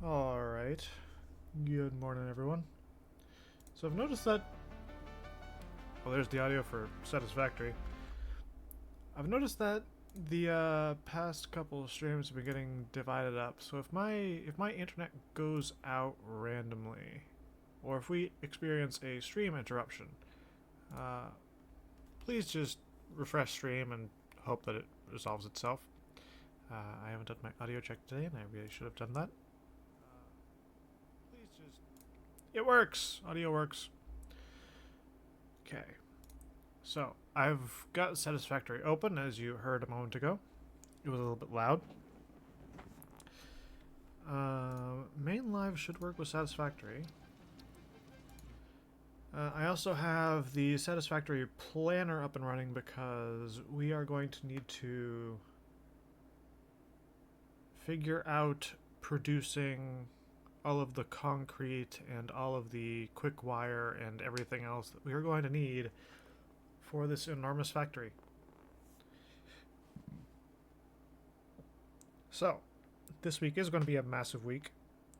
Alright. Good morning, everyone. So I've noticed that... Well, there's the audio for Satisfactory. I've noticed that the past couple of streams have been getting divided up. So if my internet goes out randomly, or if we experience a stream interruption, please just refresh stream and hope that it resolves itself. I haven't done my audio check today, and I really should have done that. Please just... It works! Audio works. Okay. So, I've got Satisfactory open, as you heard a moment ago. It was a little bit loud. Main Live should work with Satisfactory. I also have the Satisfactory planner up and running because we are going to need to figure out producing all of the concrete and all of the quick wire and everything else that we are going to need for this enormous factory. So, this week is going to be a massive week.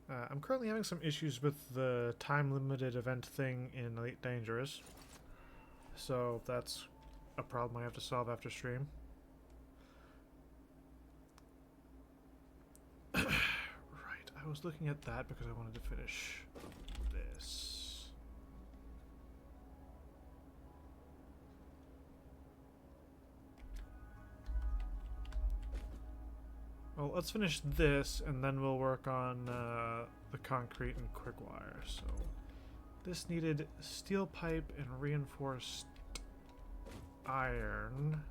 I'm currently having some issues with the time-limited event thing in Elite Dangerous. So that's a problem I have to solve after stream. Right, I was looking at that because I wanted to finish this. Well, let's finish this, and then we'll work on the concrete and quick wire. So, this needed steel pipe and reinforced iron.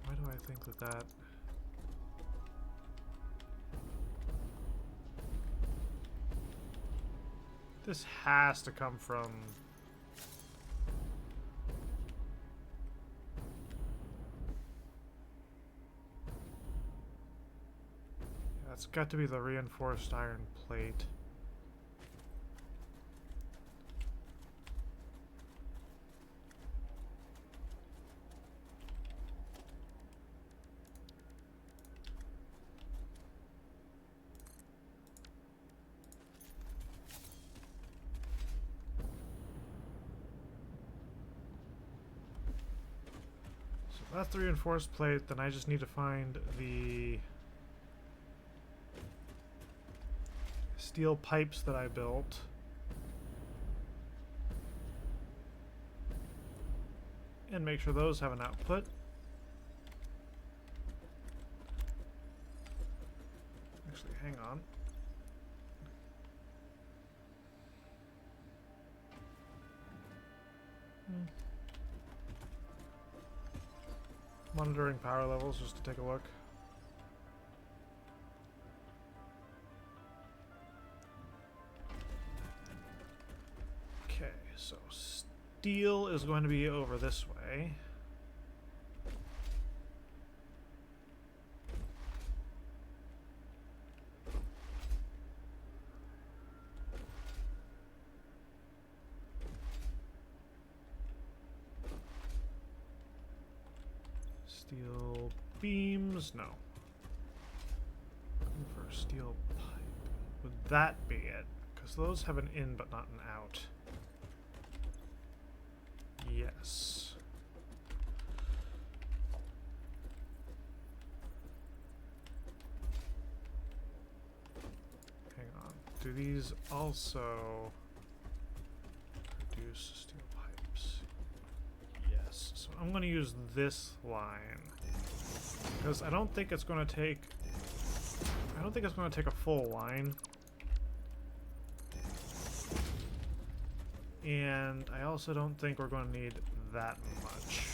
Why do I think that... This has to come from... It's got to be the reinforced iron plate. So that's the reinforced plate, then I just need to find the steel pipes that I built. And make sure those have an output. Actually, hang on. Monitoring power levels just to take a look. So steel is going to be over this way. Steel beams, no. Looking for steel pipe. Would that be it? Because those have an in but not an out. Yes. Hang on. Do these also produce steel pipes? Yes. So I'm going to use this line because I don't think it's going to take a full line. And I also don't think we're going to need that much.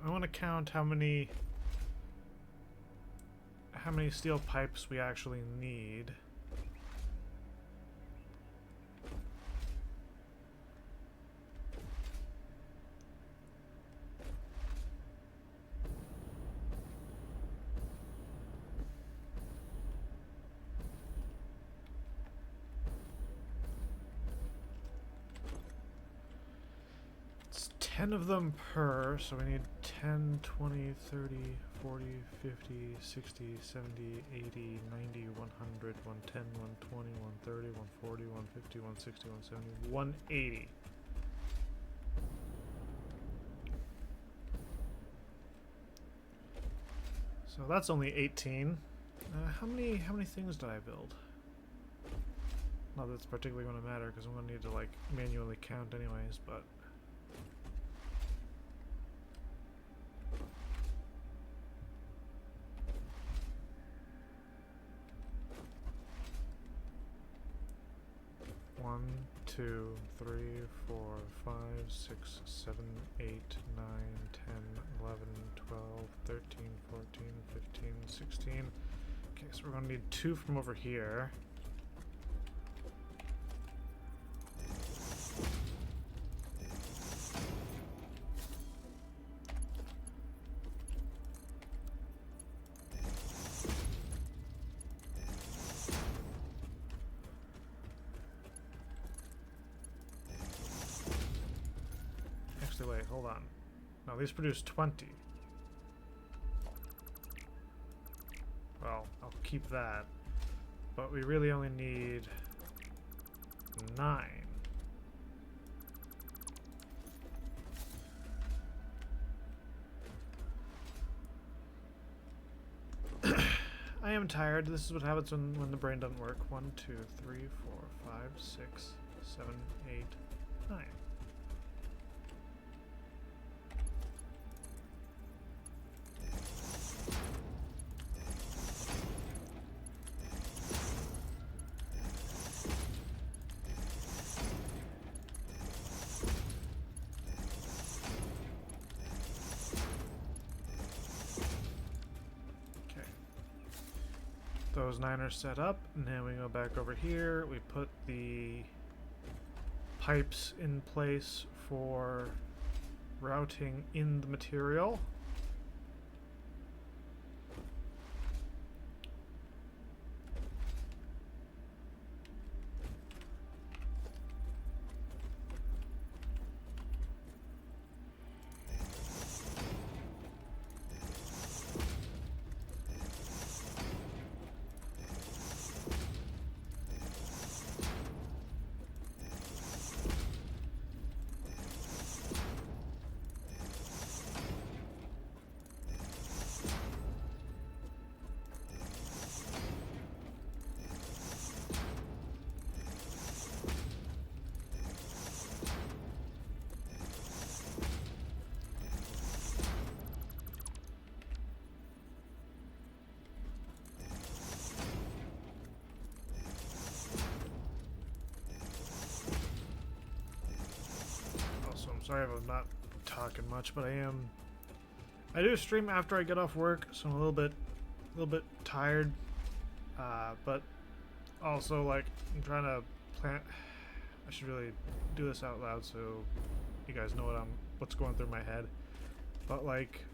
I want to count how many how many steel pipes we actually need. It's 10 of them per, so we need 10, 20, 30, 40, 50, 60, 70, 80, 90, 100, 110, 120, 130, 140, 150, 160, 170, 180. So that's only 18. How many things did I build? Not that it's particularly going to matter because I'm going to need to like manually count anyways, but one, 2, 3, 4, 5, 6, 7, 8, 9, 10, 11, 12, 13, 14, 15, 16. Okay, so we're going to need 2 from over here. Actually, wait, hold on. No, these produce 20. Well, I'll keep that. But we really only need 9. I am tired. This is what happens when the brain doesn't work. 1, 2, 3, 4, 5, 6, 7, 8, 9. Those 9 are set up, and then we go back over here. We put the pipes in place for routing in the material. Sorry if I'm not talking much, but I do stream after I get off work, so I'm a little bit tired. But also, like, I'm trying to plan. I should really do this out loud so you guys know what's going through my head. But like,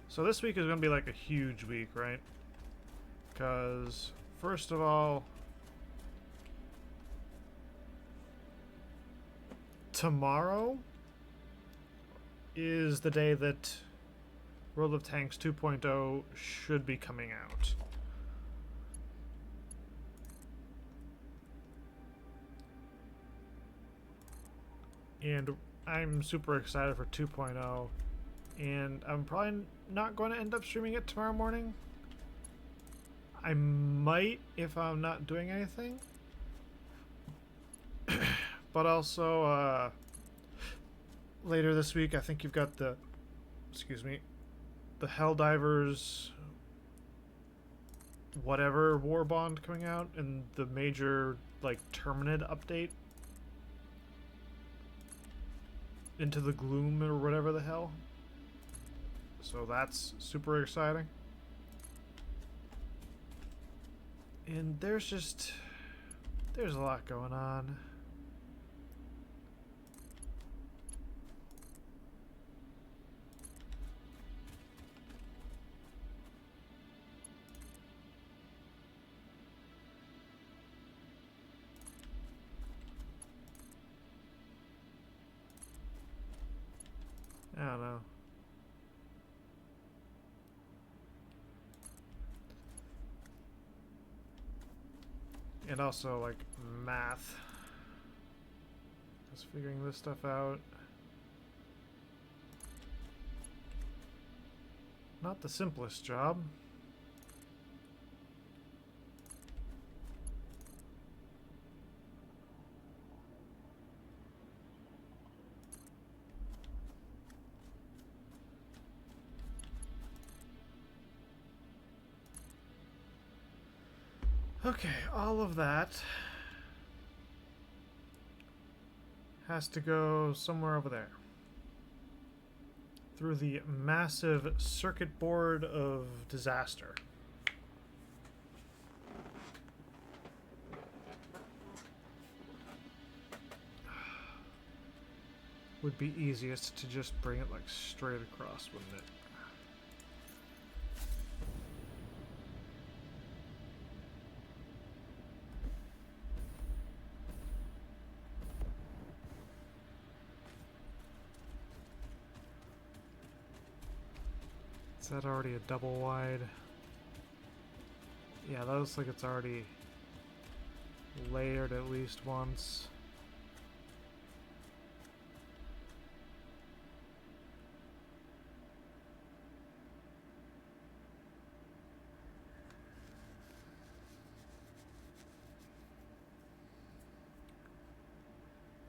so this week is gonna be like a huge week, right? Because first of all, tomorrow is the day that World of Tanks 2.0 should be coming out. And I'm super excited for 2.0, and I'm probably not going to end up streaming it tomorrow morning. I might if I'm not doing anything. But also, later this week, I think you've got the Helldivers whatever war bond coming out, and the major, like, Terminid update. Into the Gloom or whatever the hell. So that's super exciting. And there's a lot going on. I don't know. And also, like, math. Just figuring this stuff out. Not the simplest job. Okay, all of that has to go somewhere over there. Through the massive circuit board of disaster. Would be easiest to just bring it like straight across, wouldn't it? Is that already a double wide? Yeah, that looks like it's already layered at least once.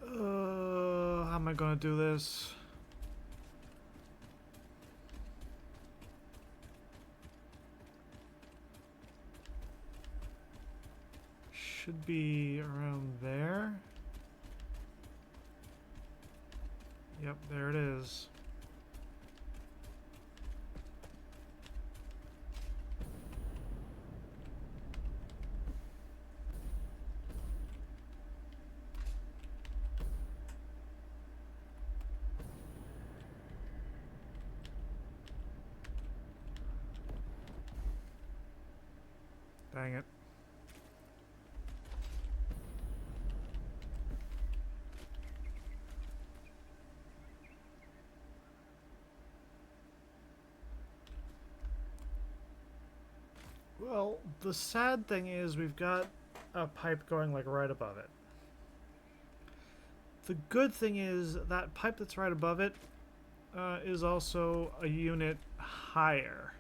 How am I gonna do this? Should be around there. Yep, there it is. Dang it. Well, the sad thing is we've got a pipe going like right above it. The good thing is that pipe that's right above it is also a unit higher.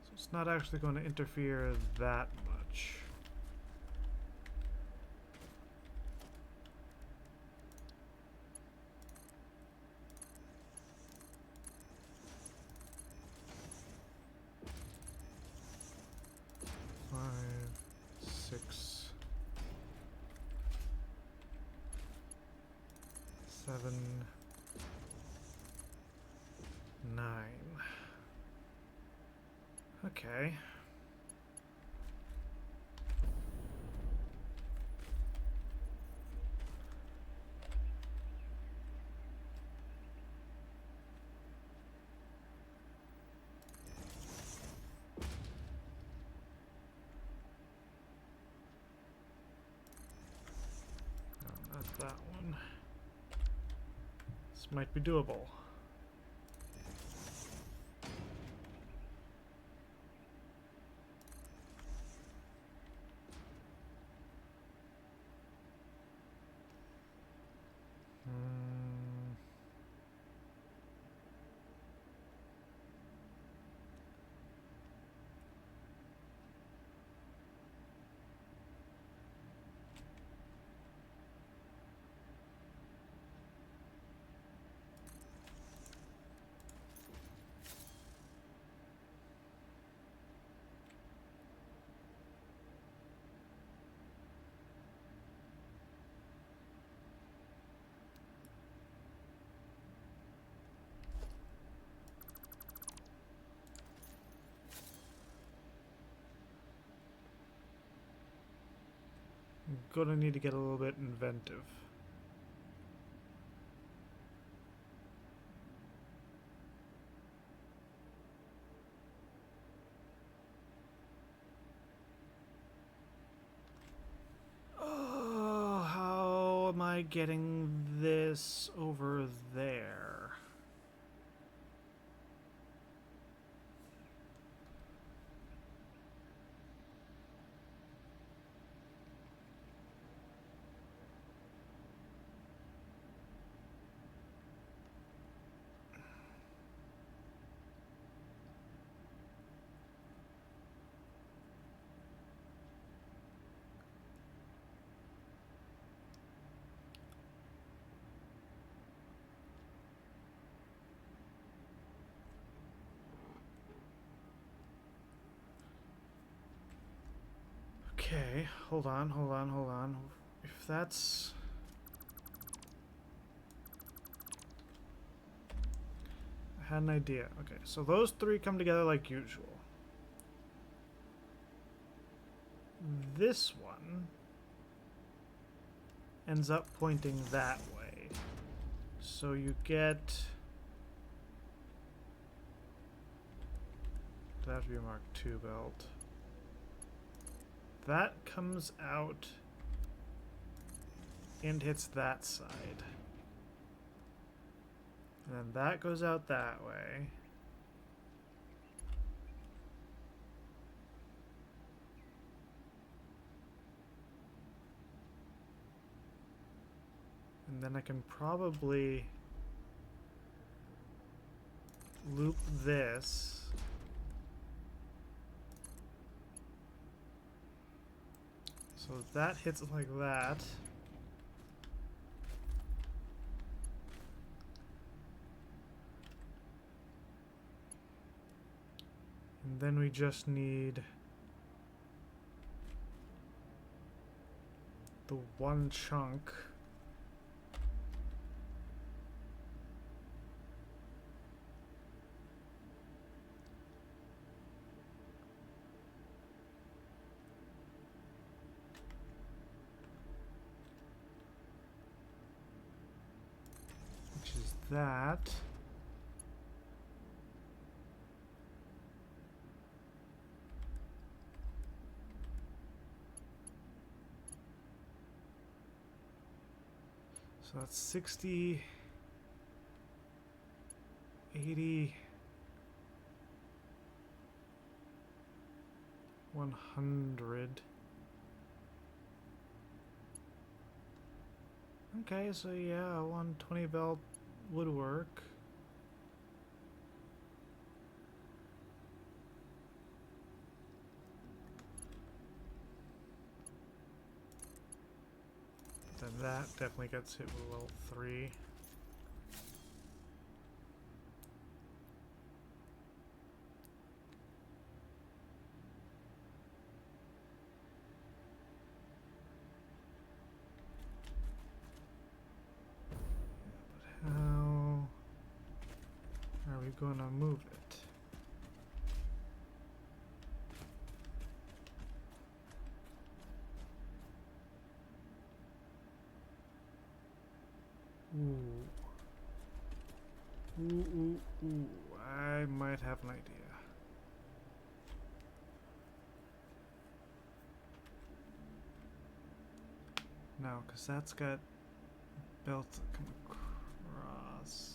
So it's not actually going to interfere that much. Seven, 9. Okay. No, not that one. This might be doable. I'm gonna need to get a little bit inventive. Oh, how am I getting this over there? Okay, hold on. If that's... I had an idea. Okay, so those three come together like usual. This one ends up pointing that way. So you get... That would be a Mark II belt. That comes out and hits that side. And then that goes out that way. And then I can probably loop this. So that hits like that. And then we just need the one chunk. Which is that. So that's 60, 80, 100. Okay, so yeah, 120 belt would work. Then that definitely gets hit with level 3. But how are we going to move it? Ooh. I might have an idea. No, because that's got belts that come across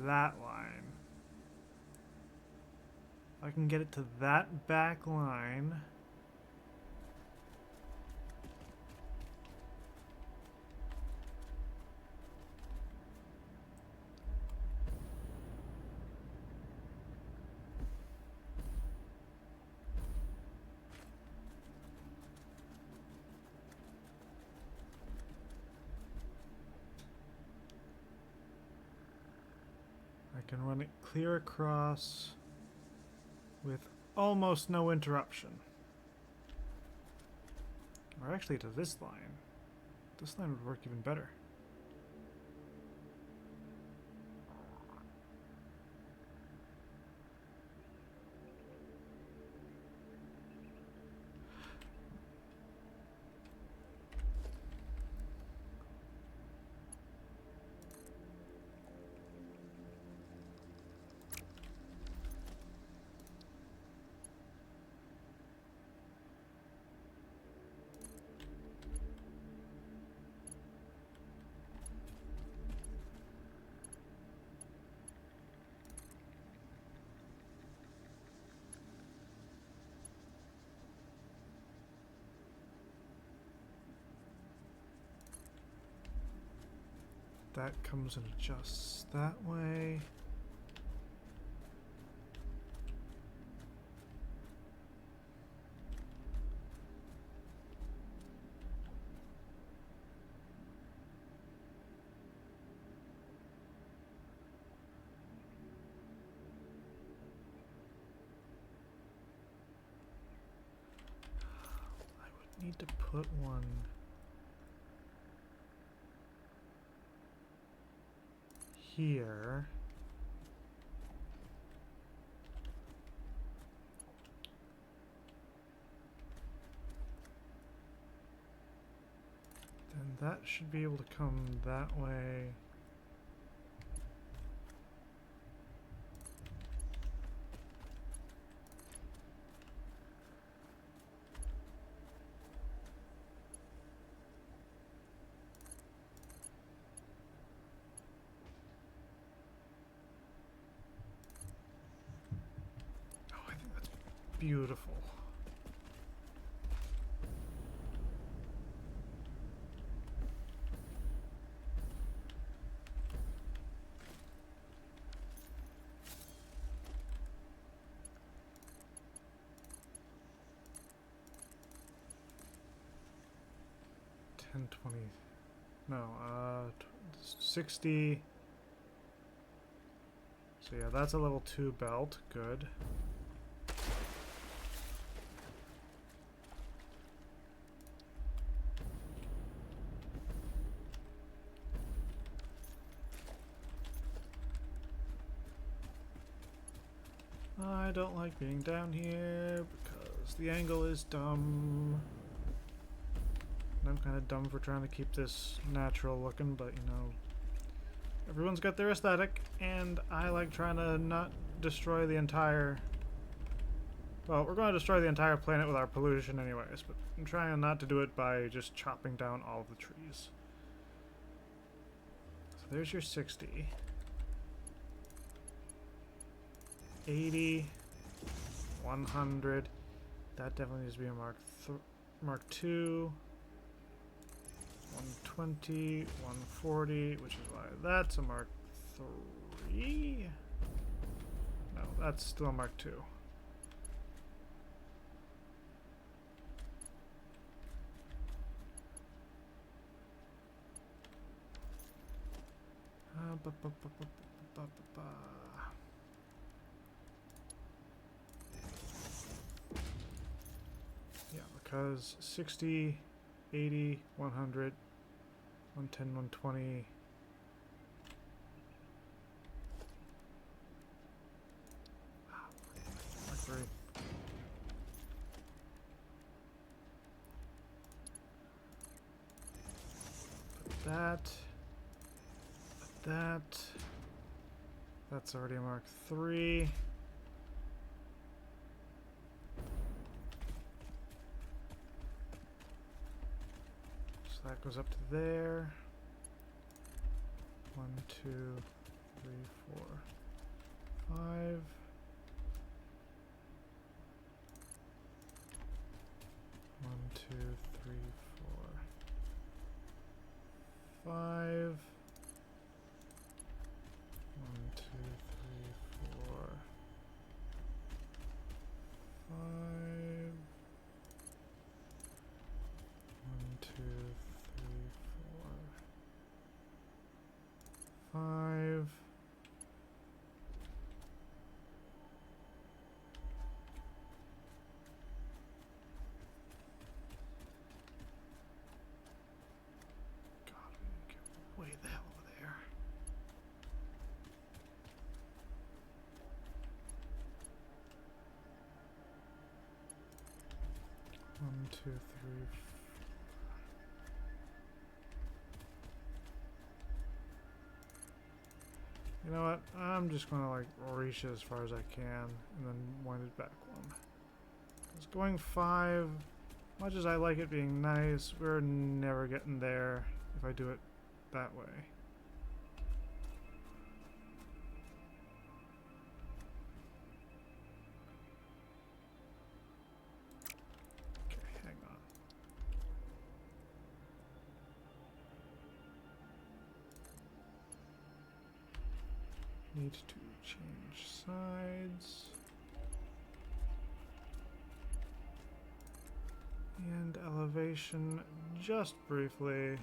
that line. I can get it to that back line. I can run it clear across with almost no interruption. Or actually to this line. This line would work even better. that comes and adjusts that way. Need to put one here. Then that should be able to come that way. Beautiful. $10.20. No, 60. So yeah, that's a level 2 belt. Good. I don't like being down here because the angle is dumb. And I'm kind of dumb for trying to keep this natural looking, but you know, everyone's got their aesthetic, and I like trying to not destroy the entire... Well, we're going to destroy the entire planet with our pollution anyways, but I'm trying not to do it by just chopping down all of the trees. So there's your 60. 80, 100, that definitely needs to be a Mark 2, 120, 140, which is why that's a Mark 3. No, that's still a Mark 2. Yeah, because 60, 80, 100, 110, 120. Mark 3. Put that. Put that. That's already a Mark 3. So that goes up to there. 1, 2, 3, 4, 5. 1, 2, 3, 4, 5. 1, 2, 3, 4, 5. 1, 2, 3, 4, 5. God, we need to get way the hell over there. One, two, three. You know what? I'm just gonna like reach it as far as I can and then wind it back one. It's going 5. Much as I like it being nice, we're never getting there if I do it that way. Okay, hang on. Need to change sides. And elevation just briefly.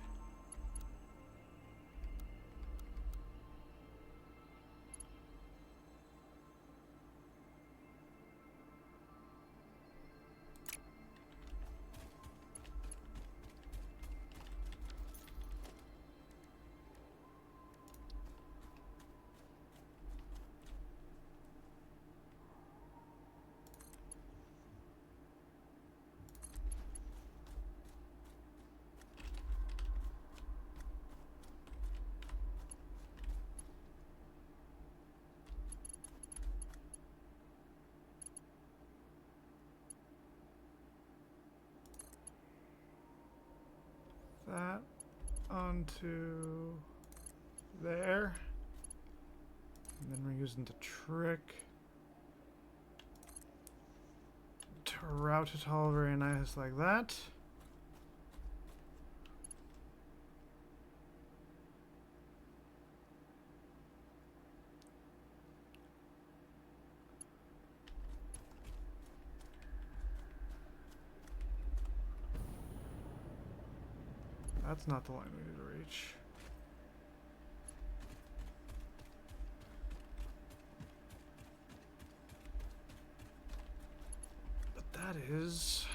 That onto there. And then we're using the trick to route it all very nice like that. That's not the line we need to reach. But that is...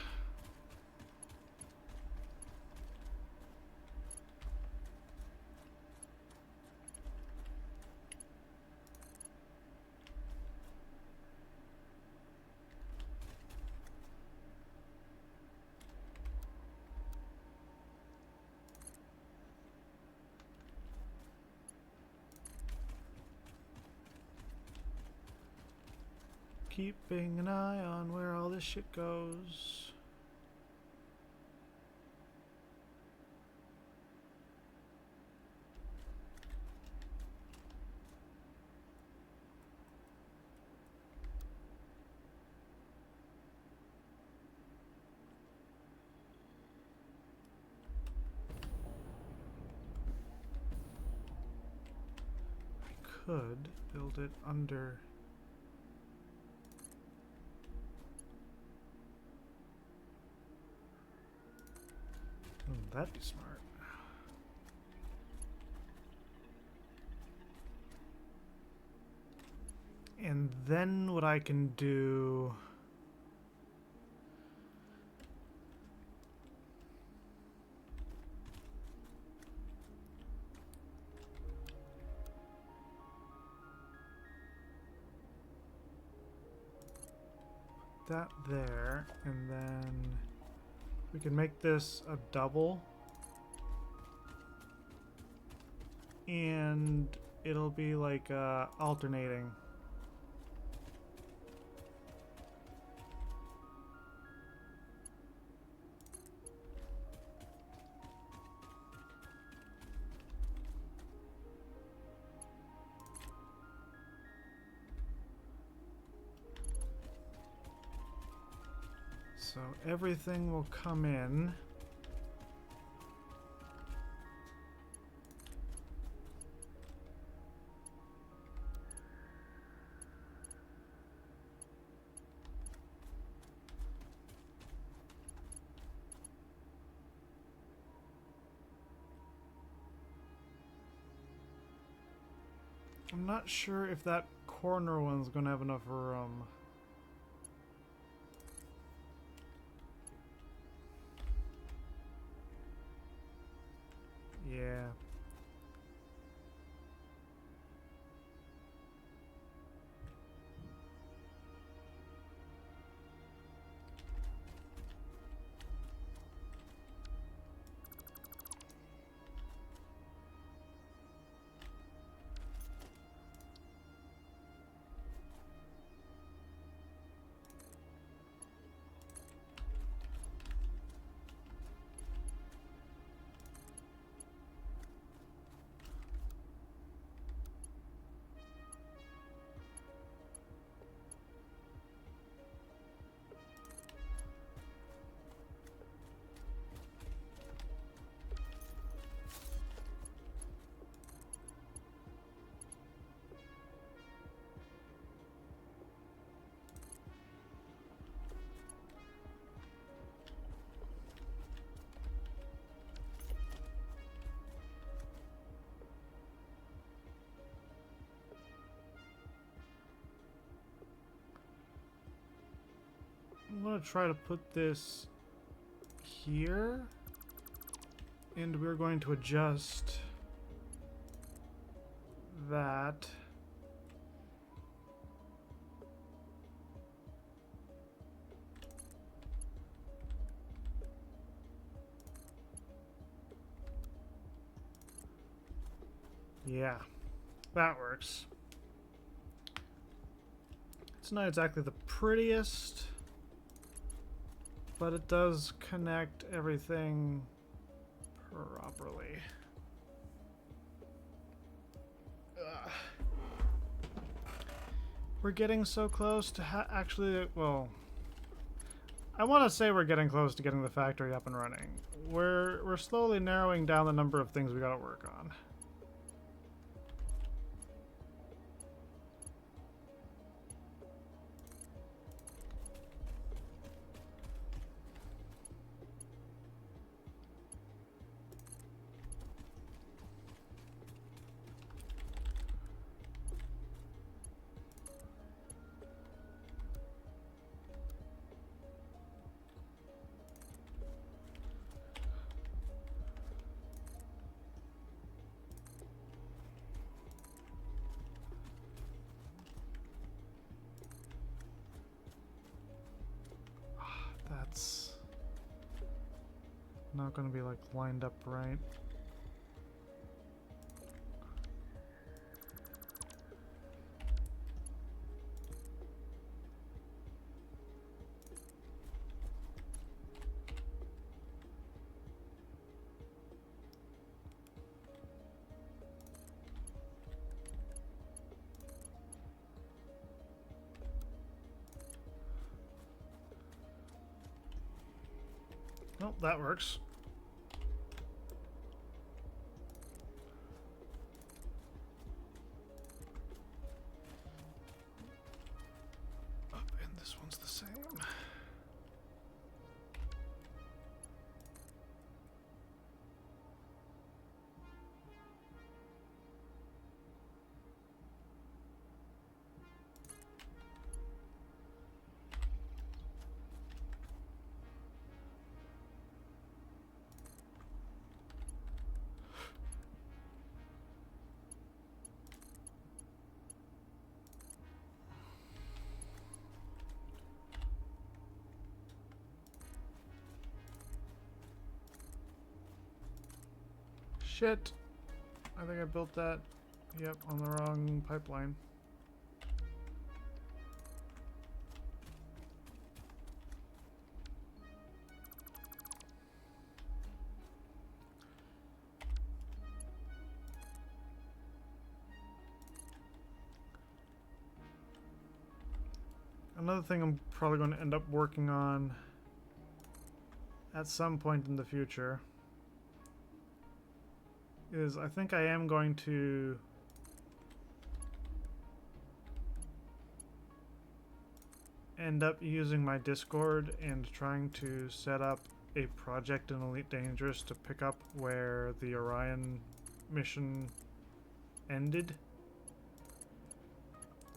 keeping an eye on where all this shit goes. I could build it under... That'd be smart. And then what I can do... that there, and then we can make this a double, and it'll be like alternating. So everything will come in. I'm not sure if that corner one's gonna have enough room. Yeah. I'm going to try to put this here, and we're going to adjust that. Yeah, that works. It's not exactly the prettiest, but it does connect everything properly. Ugh. We're getting so close to actually, well, I want to say we're getting close to getting the factory up and running. We're slowly narrowing down the number of things we gotta work on. That's not going to be like lined up right. Nope, that works. Up, and this one's the same. Shit. I think I built that, yep, on the wrong pipeline. Another thing I'm probably going to end up working on at some point in the future is I think I am going to end up using my Discord and trying to set up a project in Elite Dangerous to pick up where the Orion mission ended.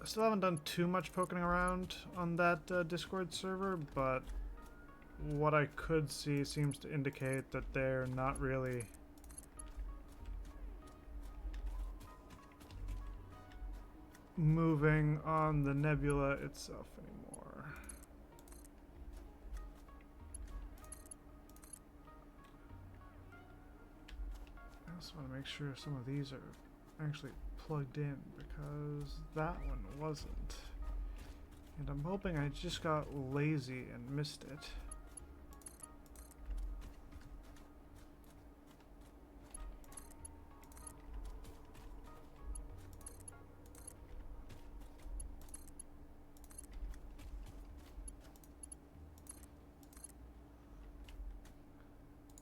I still haven't done too much poking around on that Discord server, but what I could see seems to indicate that they're not really moving on the nebula itself anymore. I just want to make sure some of these are actually plugged in, because that one wasn't. And I'm hoping I just got lazy and missed it.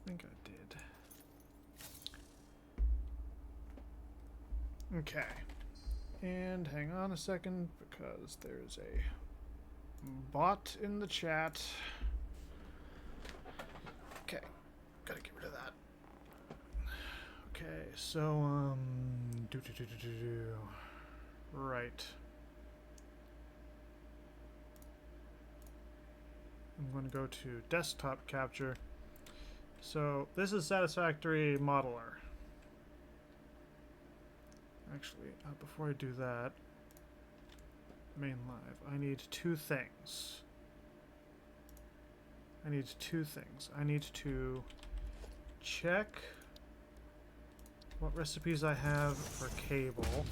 I think I did. Okay. And hang on a second, because there's a bot in the chat. Okay. Gotta get rid of that. Okay, so, right. I'm going to go to desktop capture. So this is Satisfactory Modular. Actually, before I do that, main live, I need two things. I need to check what recipes I have for cable.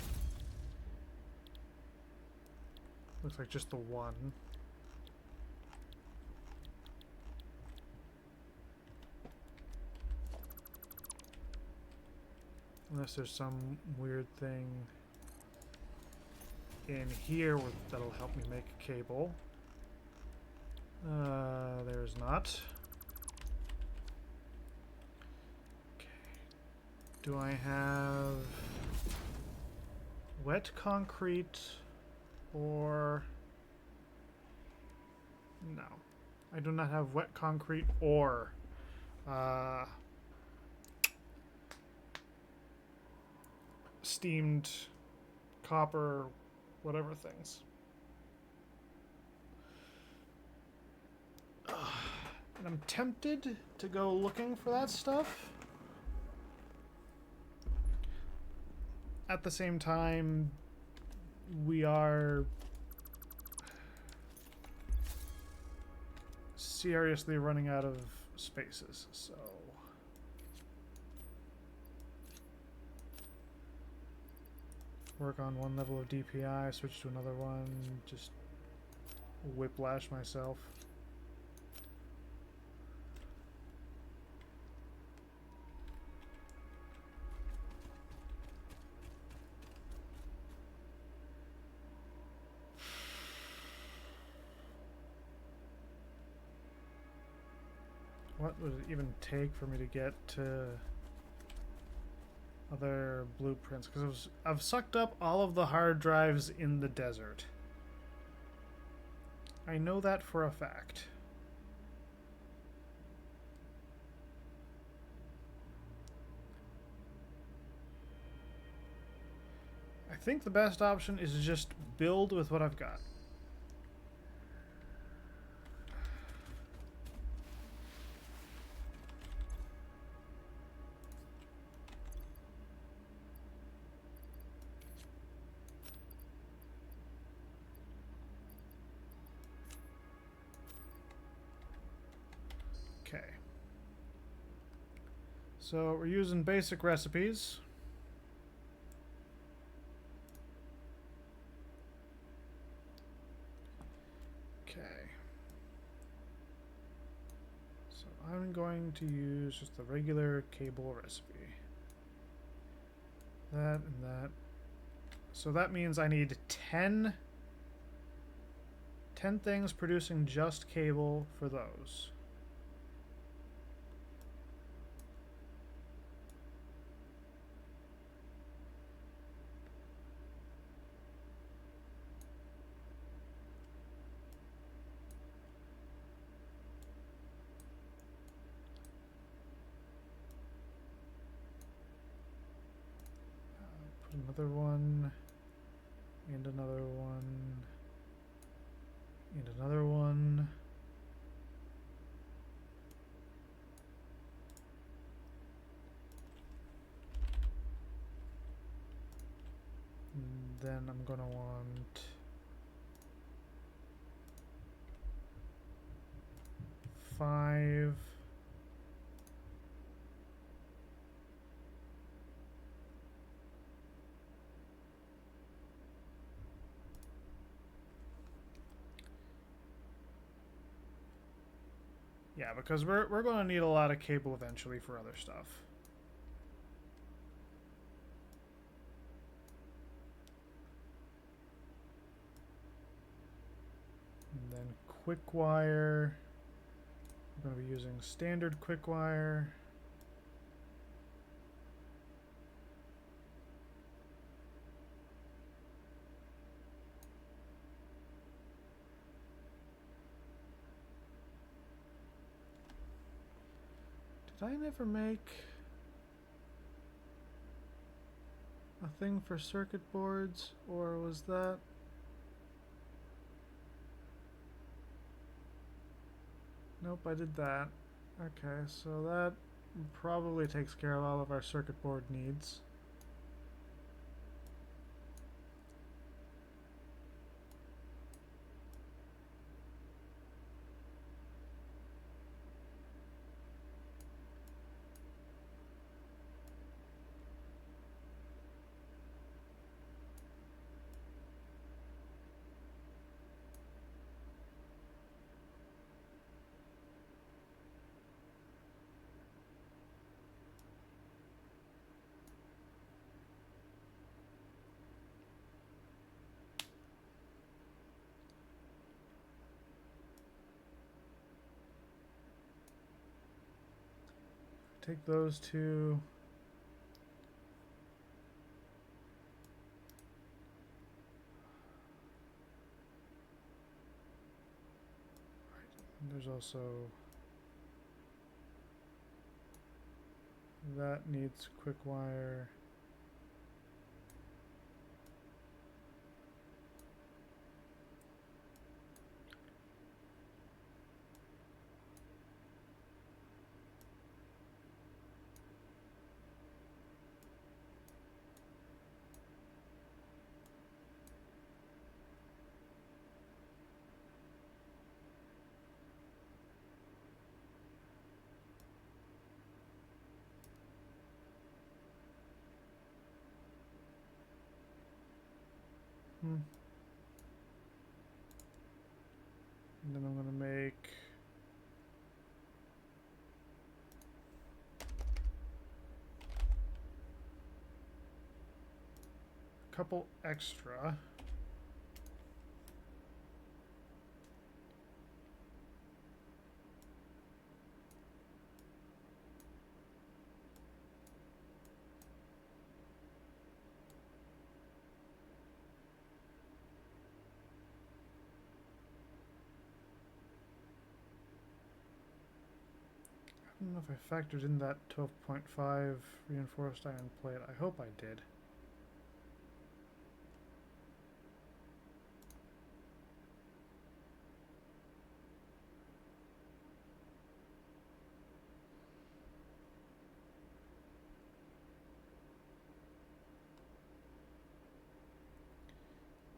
Looks like just the one. Unless there's some weird thing in here that'll help me make a cable. There's not. Okay. Do I have wet concrete or... No. I do not have wet concrete or steamed copper, whatever things. And I'm tempted to go looking for that stuff. At the same time, we are seriously running out of spaces, so... Work on one level of DPI, switch to another one, just whiplash myself. What would it even take for me to get to other blueprints? Because I've sucked up all of the hard drives in the desert. I know that for a fact. I think the best option is to just build with what I've got. Okay. So we're using basic recipes. Okay. So I'm going to use just the regular cable recipe. That and that. So that means I need 10 things producing just cable for those. Another one, and another one, and another one. And then I'm gonna want 5. Yeah, because we're going to need a lot of cable eventually for other stuff. And then quick wire. I'm going to be using standard quick wire. Did I never make a thing for circuit boards, or was that... Nope, I did that. Okay, so that probably takes care of all of our circuit board needs. Take those two. And there's also that needs quick wire. And then I'm gonna make a couple extra. I don't know if I factored in that 12.5 reinforced iron plate. I hope I did.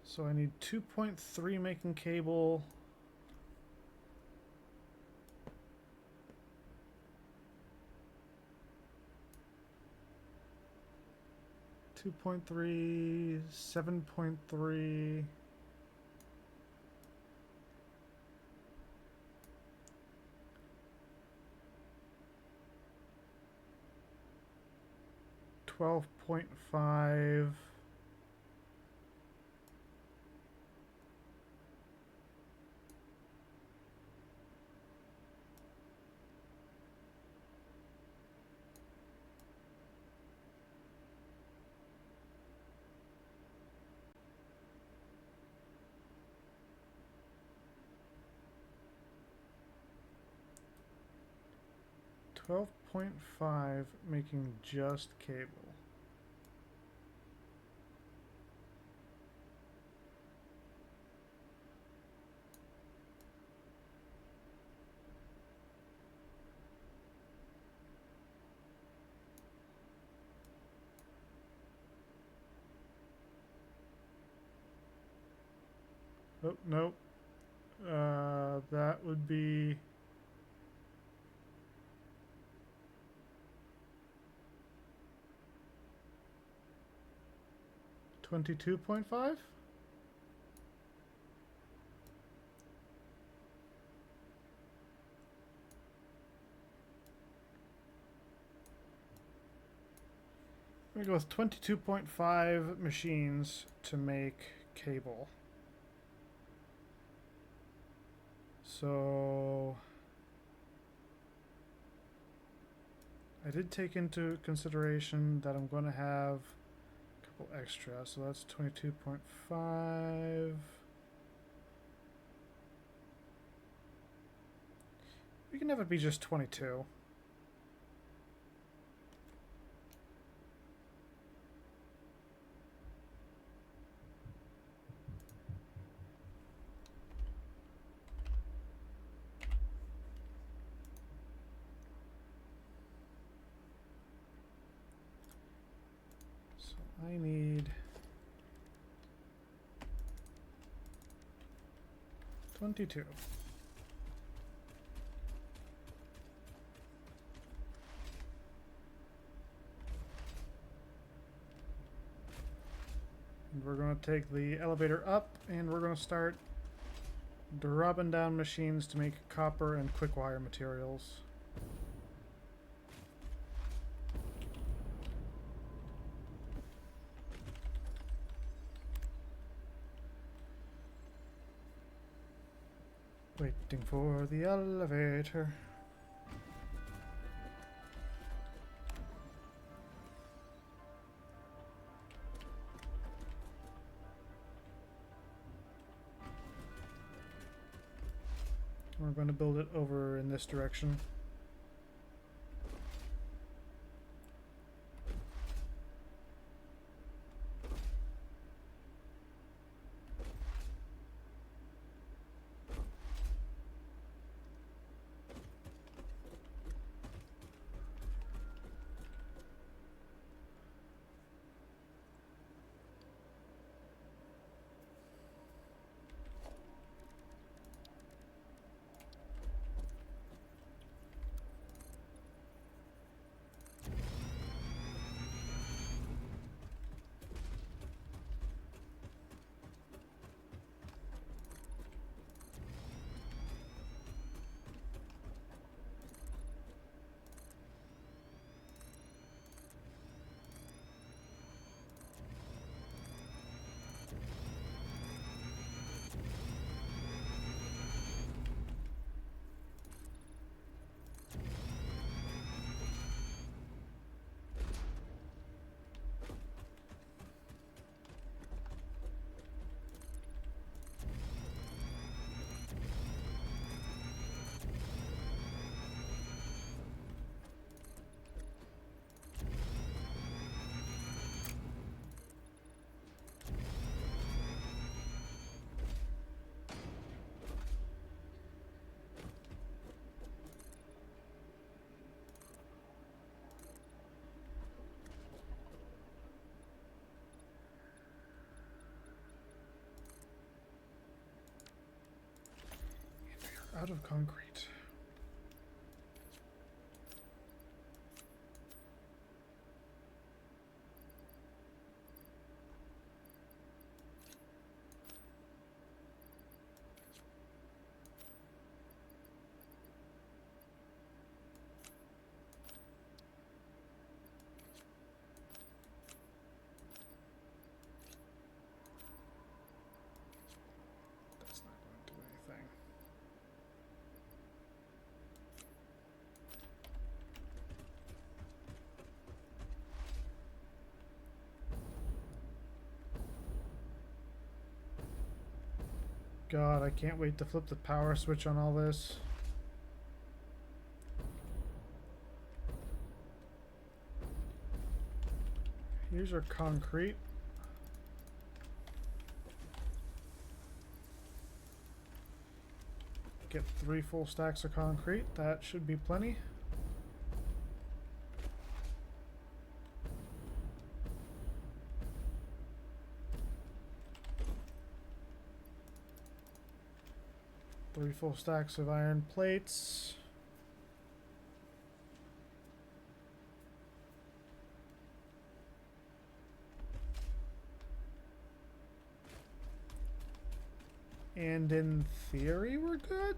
So I need 2.3 making cable. 2.3, 7.3. 12.5. $12.5 making just cable. Oh, nope. That would be 22.5? I'm gonna go with 22.5 machines to make cable. So I did take into consideration that I'm going to have a couple extra, so that's 22.5. We can have it be just 22. I need 22. And we're going to take the elevator up, and we're going to start dropping down machines to make copper and quick wire materials. Waiting for the elevator. We're going to build it over in this direction. Out of concrete. That's not going to do anything. God, I can't wait to flip the power switch on all this. Here's our concrete. Get 3 full stacks of concrete. That should be plenty. Three full stacks of iron plates. And in theory, we're good.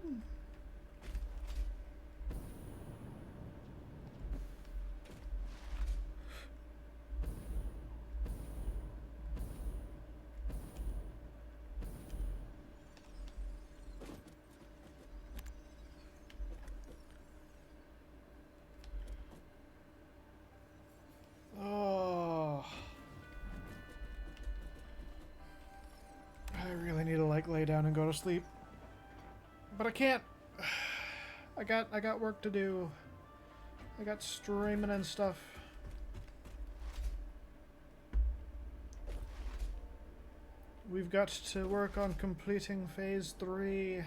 Lay down and go to sleep, but I can't. I got work to do. I got streaming and stuff. We've got to work on completing phase 3.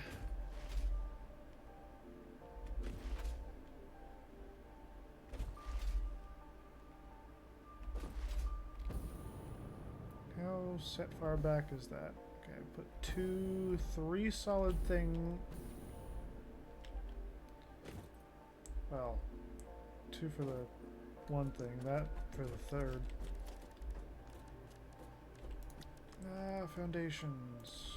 set far back is that? Okay, put 2, 3 solid thing. Well, 2 for the one thing, that for the third. Foundations.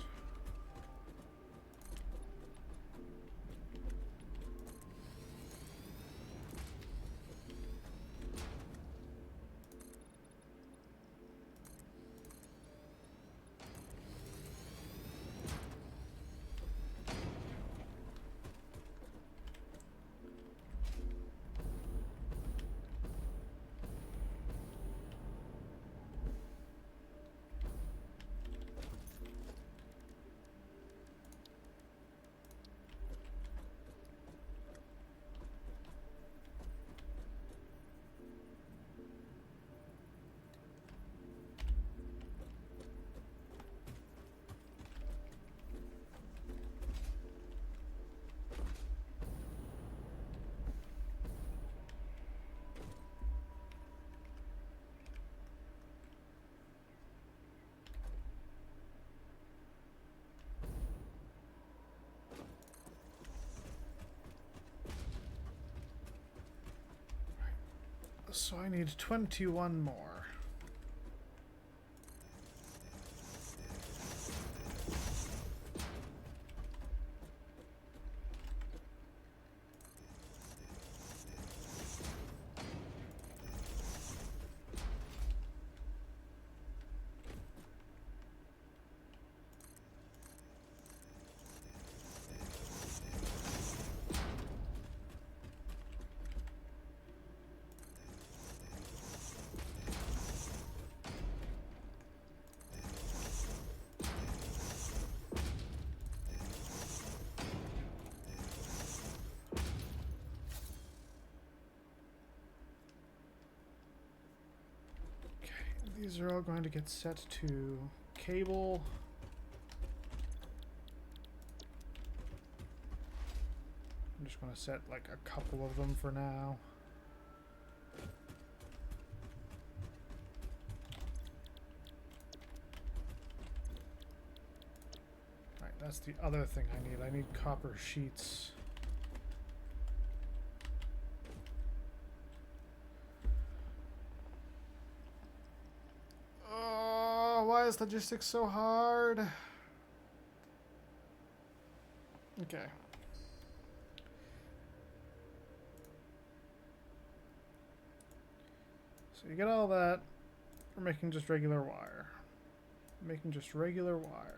So I need 21 more. These are all going to get set to cable. I'm just going to set like a couple of them for now. Alright, that's the other thing I need. I need copper sheets. Why is logistics so hard? Okay. So you get all that. We're making just regular wire. Making just regular wire.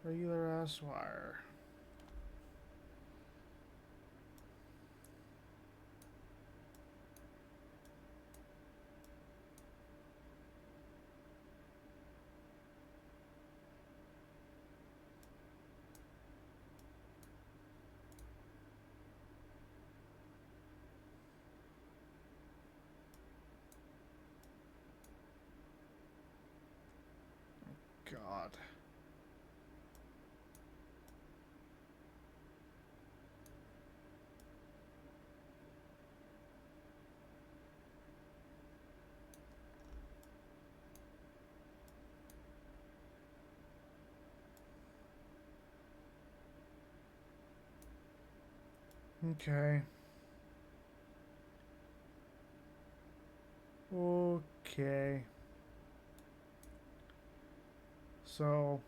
Regular ass wire. God. Okay. Okay. So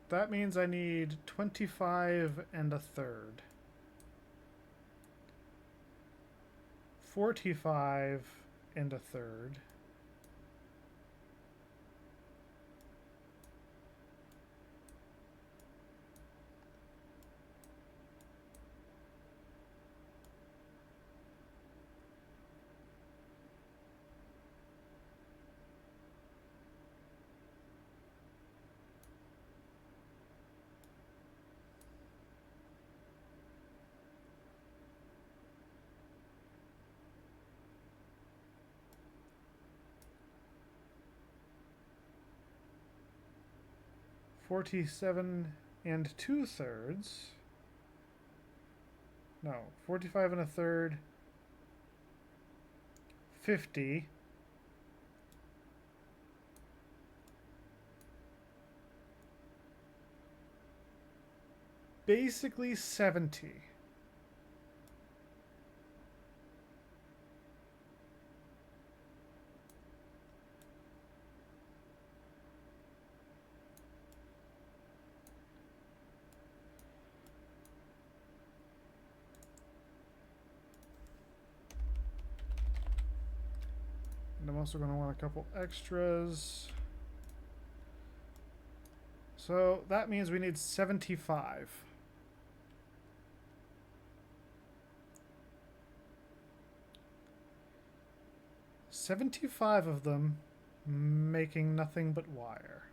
that means I need 25 and a third. 45 and a third. 47 and 2/3. No, 45 and a third. 50. Basically 70. And I'm also going to want a couple extras. So that means we need 75. $75 of them making nothing but wire.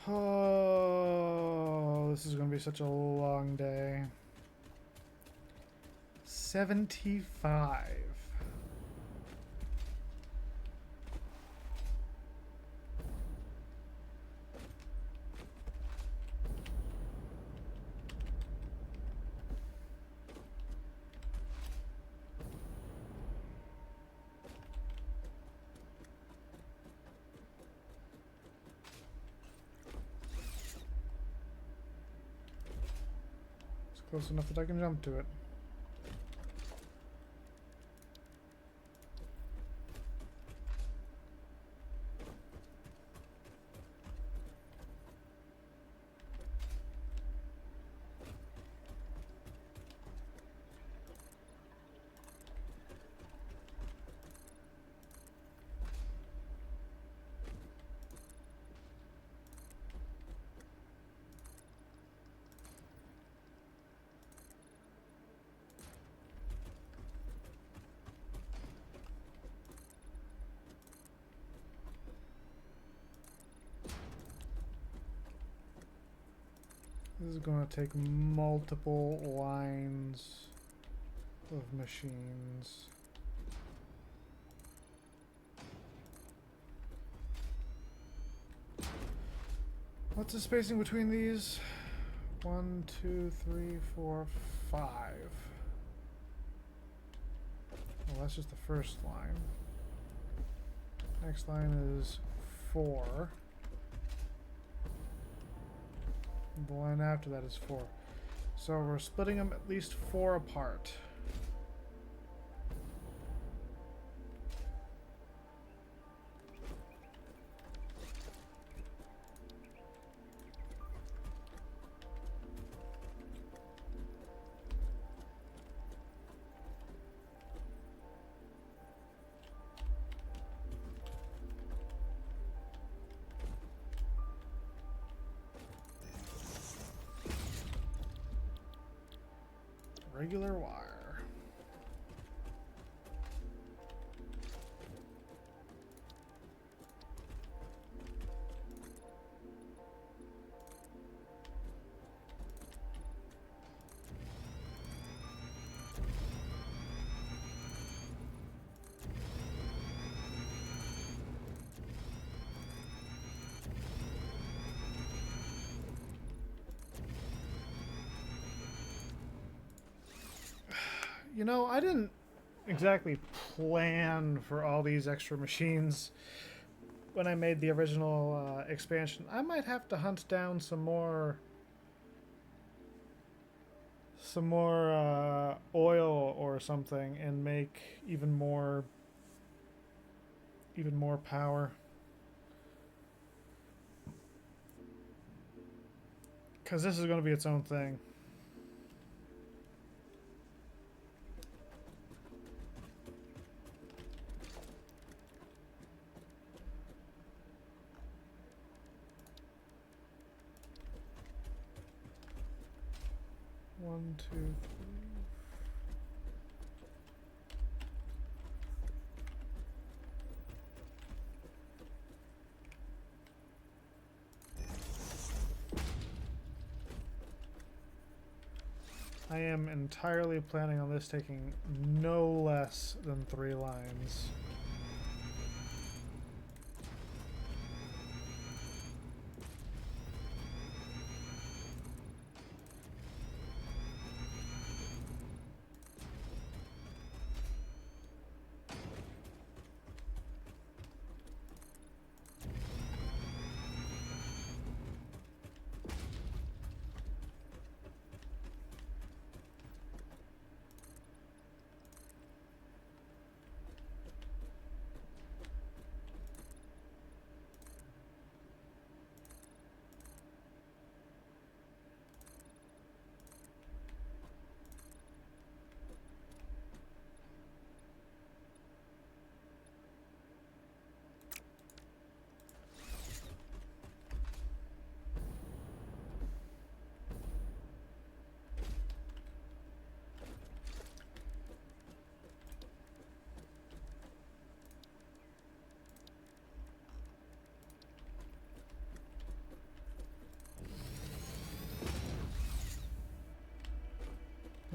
Oh, this is going to be such a long day. 75. Close enough that I can jump to it. This is going to take multiple lines of machines. What's the spacing between these? 1, 2, 3, 4, 5. Well, that's just the first line. Next line is 4. The line after that is 4. So we're splitting them at least 4 apart. Regular wire. You know, I didn't exactly plan for all these extra machines when I made the original expansion. I might have to hunt down some more oil or something and make even more power. Because this is going to be its own thing. One, two, three. I am entirely planning on this taking no less than 3 lines.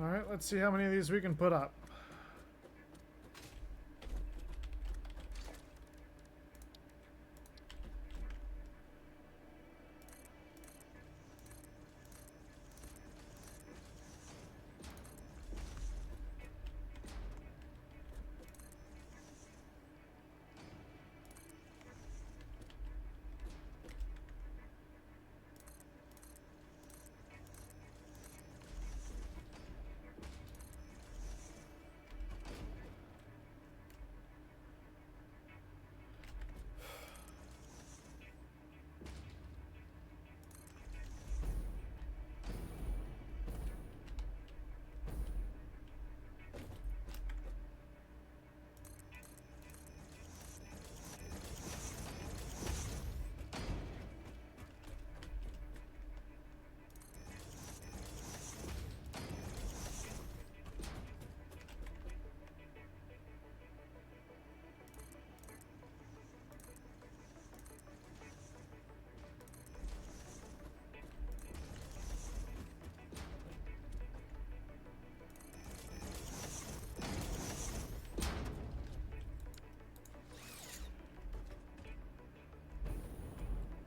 Alright, let's see how many of these we can put up.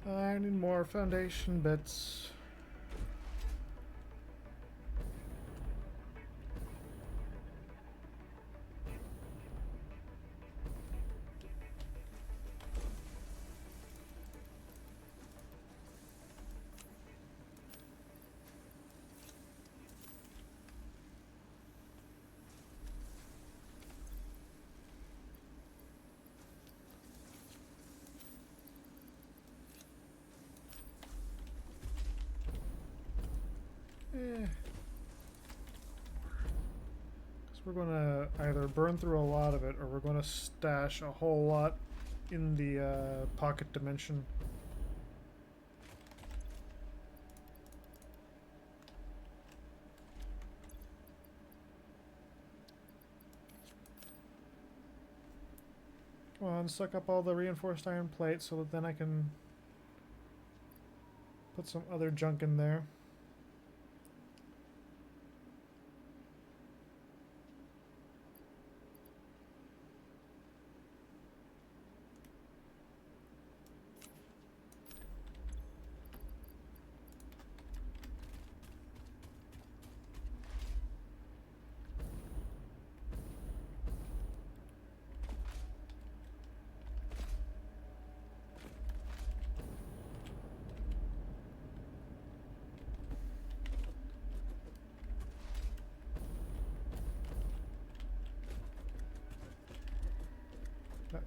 I need more foundation bits. Because we're going to either burn through a lot of it or we're going to stash a whole lot in the pocket dimension. Come on, suck up all the reinforced iron plates so that then I can put some other junk in there.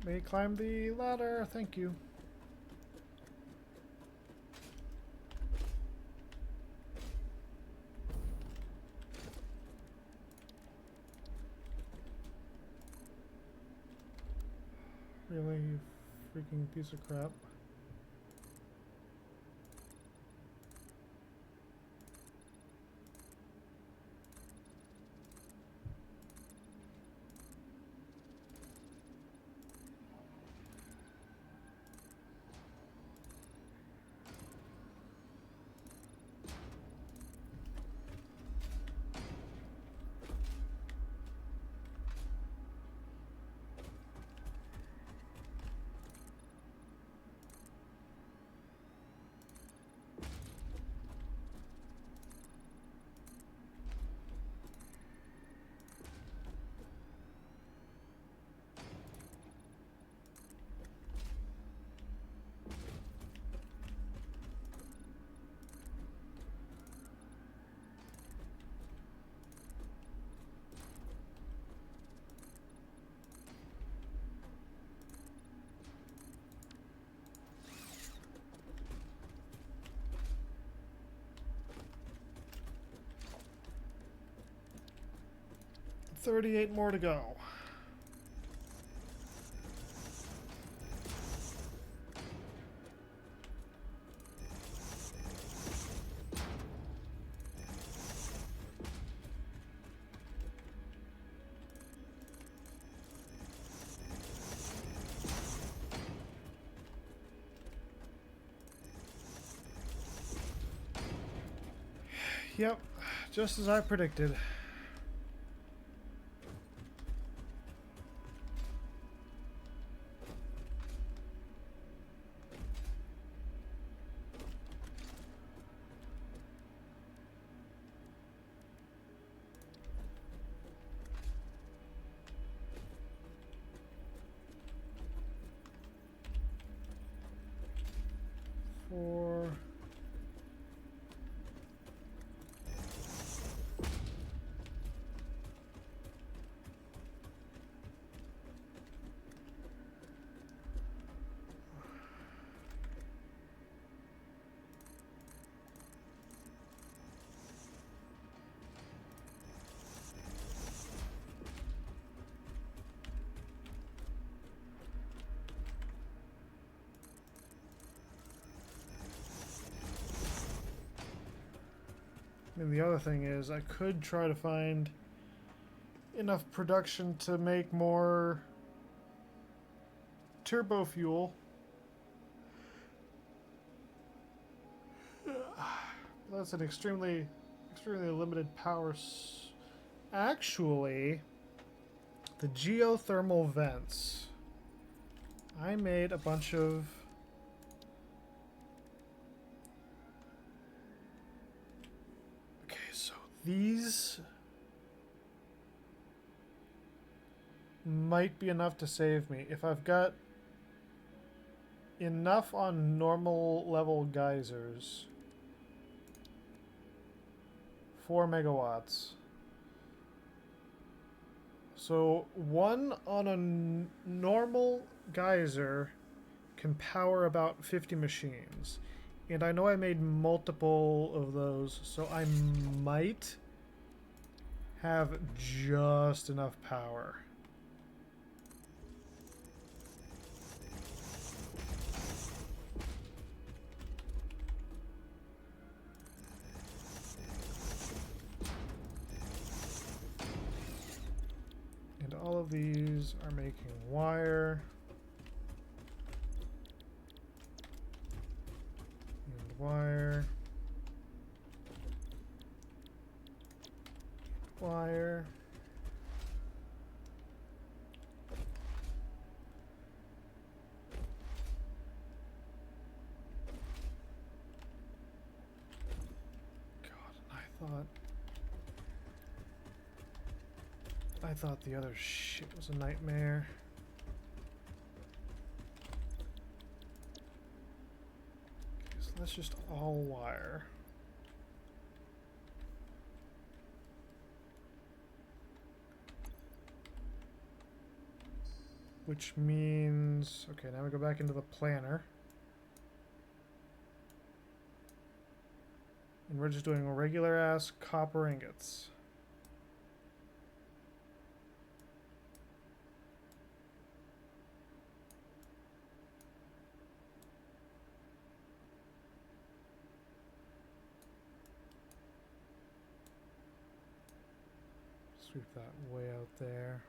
me climb the ladder. Thank you. Really, you freaking piece of crap. $38 more to go. Yep, just as I predicted. Four. And the other thing is, I could try to find enough production to make more turbo fuel. That's an extremely limited power. Actually, the geothermal vents. I made a bunch of these might be enough to save me. If I've got enough on normal level geysers. 4 megawatts. So one on a normal geyser can power about 50 machines. And I know I made multiple of those, so I might have just enough power. And all of these are making wire. Wire. Wire. God, I thought the other shit was a nightmare. That's just all wire. which means... Okay, now we go back into the planner. And we're just doing regular-ass copper ingots. Sweep that way out there.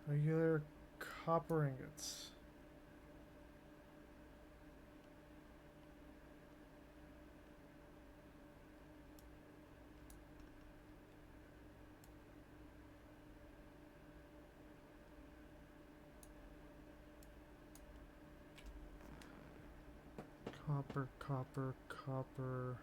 Regular copper ingots. Copper, copper, copper.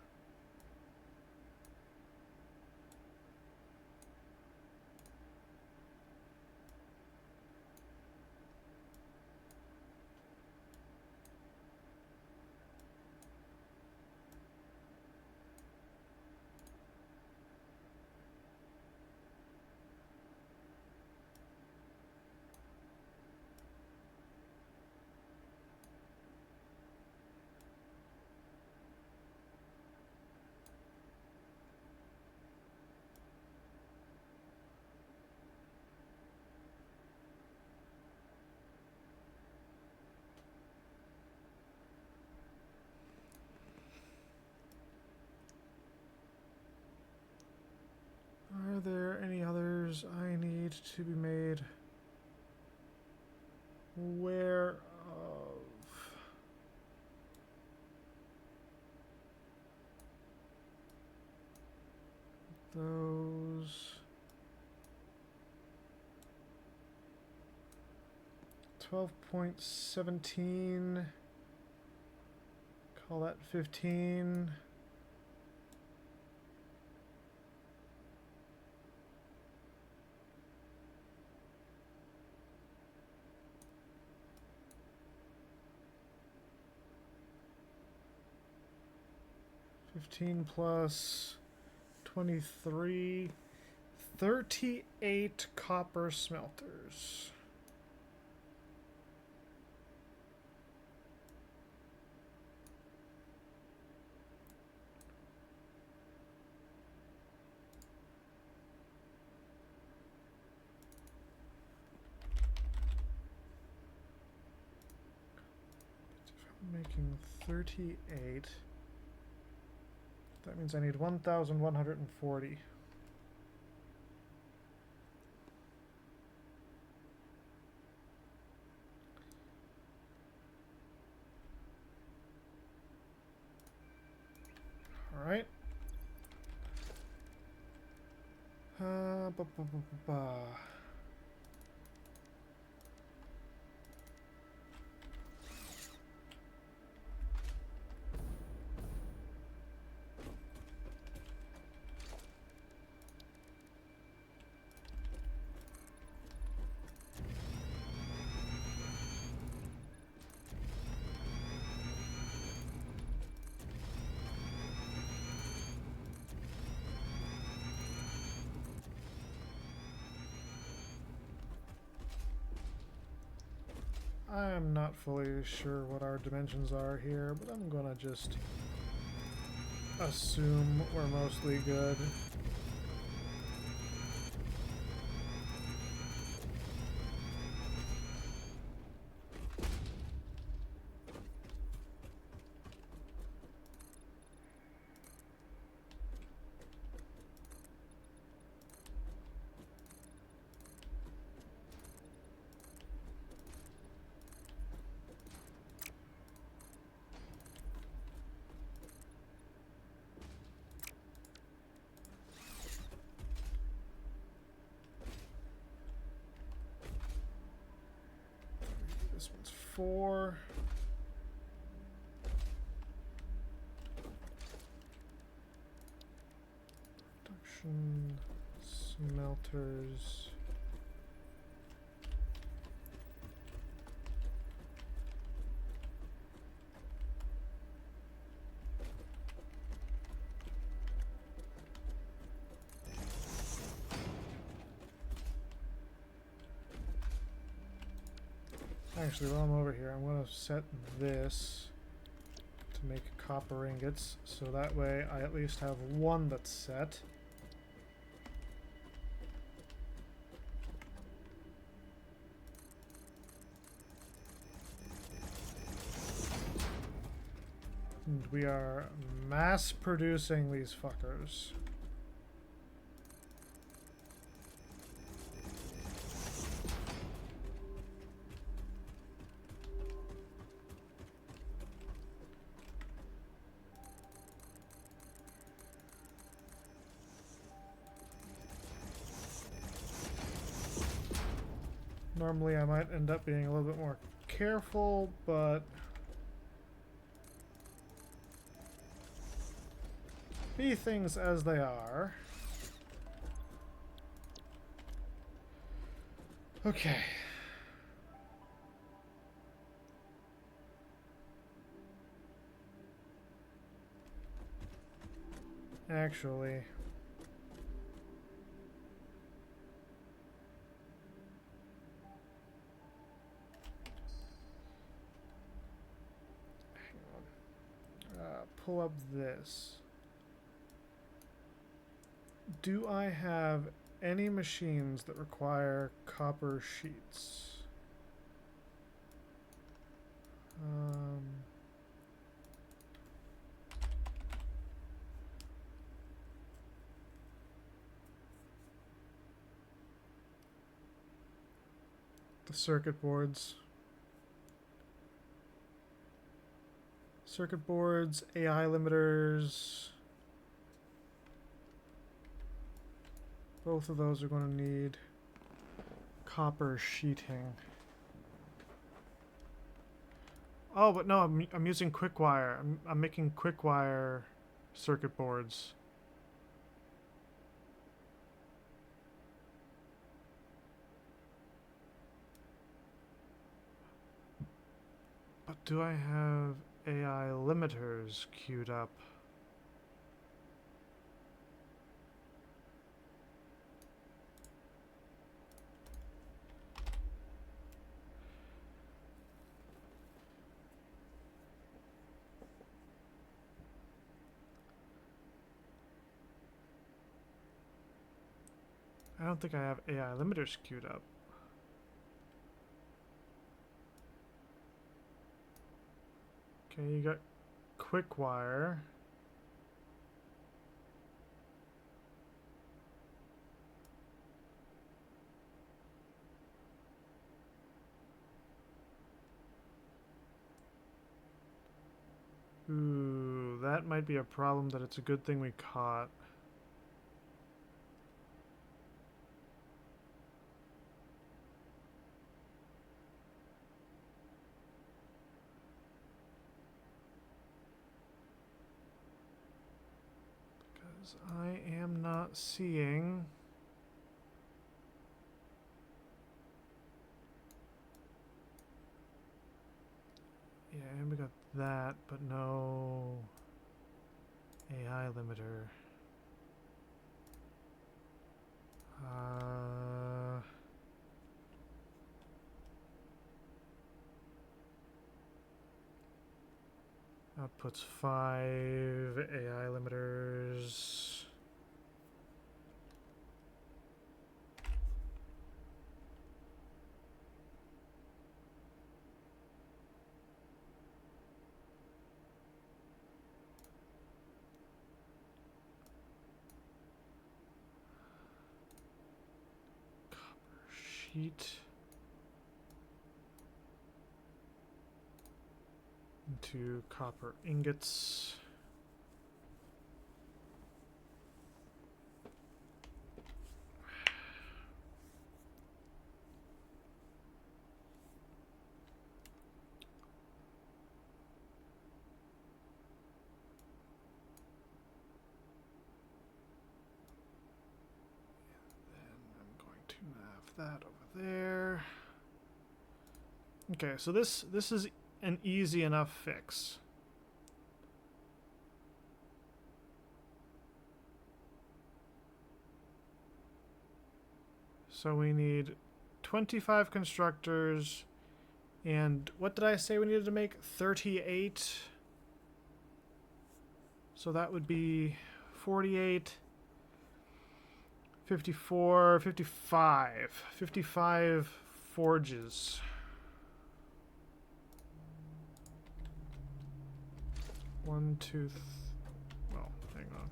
Are there any others I need to be made aware of? Those 12.17. Call that 15. Plus 23, 38 copper smelters. If I'm making 38. That means I need 1,140. All right. Ba, ba, ba, ba, ba. I'm not fully sure what our dimensions are here, but I'm gonna just assume we're mostly good. This one's 4. Production smelters. Actually, while I'm over here, I'm going to set this to make copper ingots, so that way I at least have one that's set. And we are mass producing these fuckers. Normally I might end up being a little bit more careful, but be things as they are. Okay. Actually, pull up this. Do I have any machines that require copper sheets? The circuit boards. Circuit boards, AI limiters. Both of those are going to need copper sheeting. Oh, but no, I'm using quick wire. I'm making quick wire circuit boards. But do I have AI limiters queued up? I don't think I have AI limiters queued up. Okay, you got quick wire. Ooh, that might be a problem that it's a good thing we caught. Because I am not seeing... Yeah, and we got that, but no AI limiter. Outputs 5 AI limiters. Sheet into copper ingots. And then I'm going to nav that over there. Okay, so this is an easy enough fix. So we need 25 constructors And what did I say we needed to make? 38. So that would be 48, 54, 55. 55 forges. One, two, well, hang on.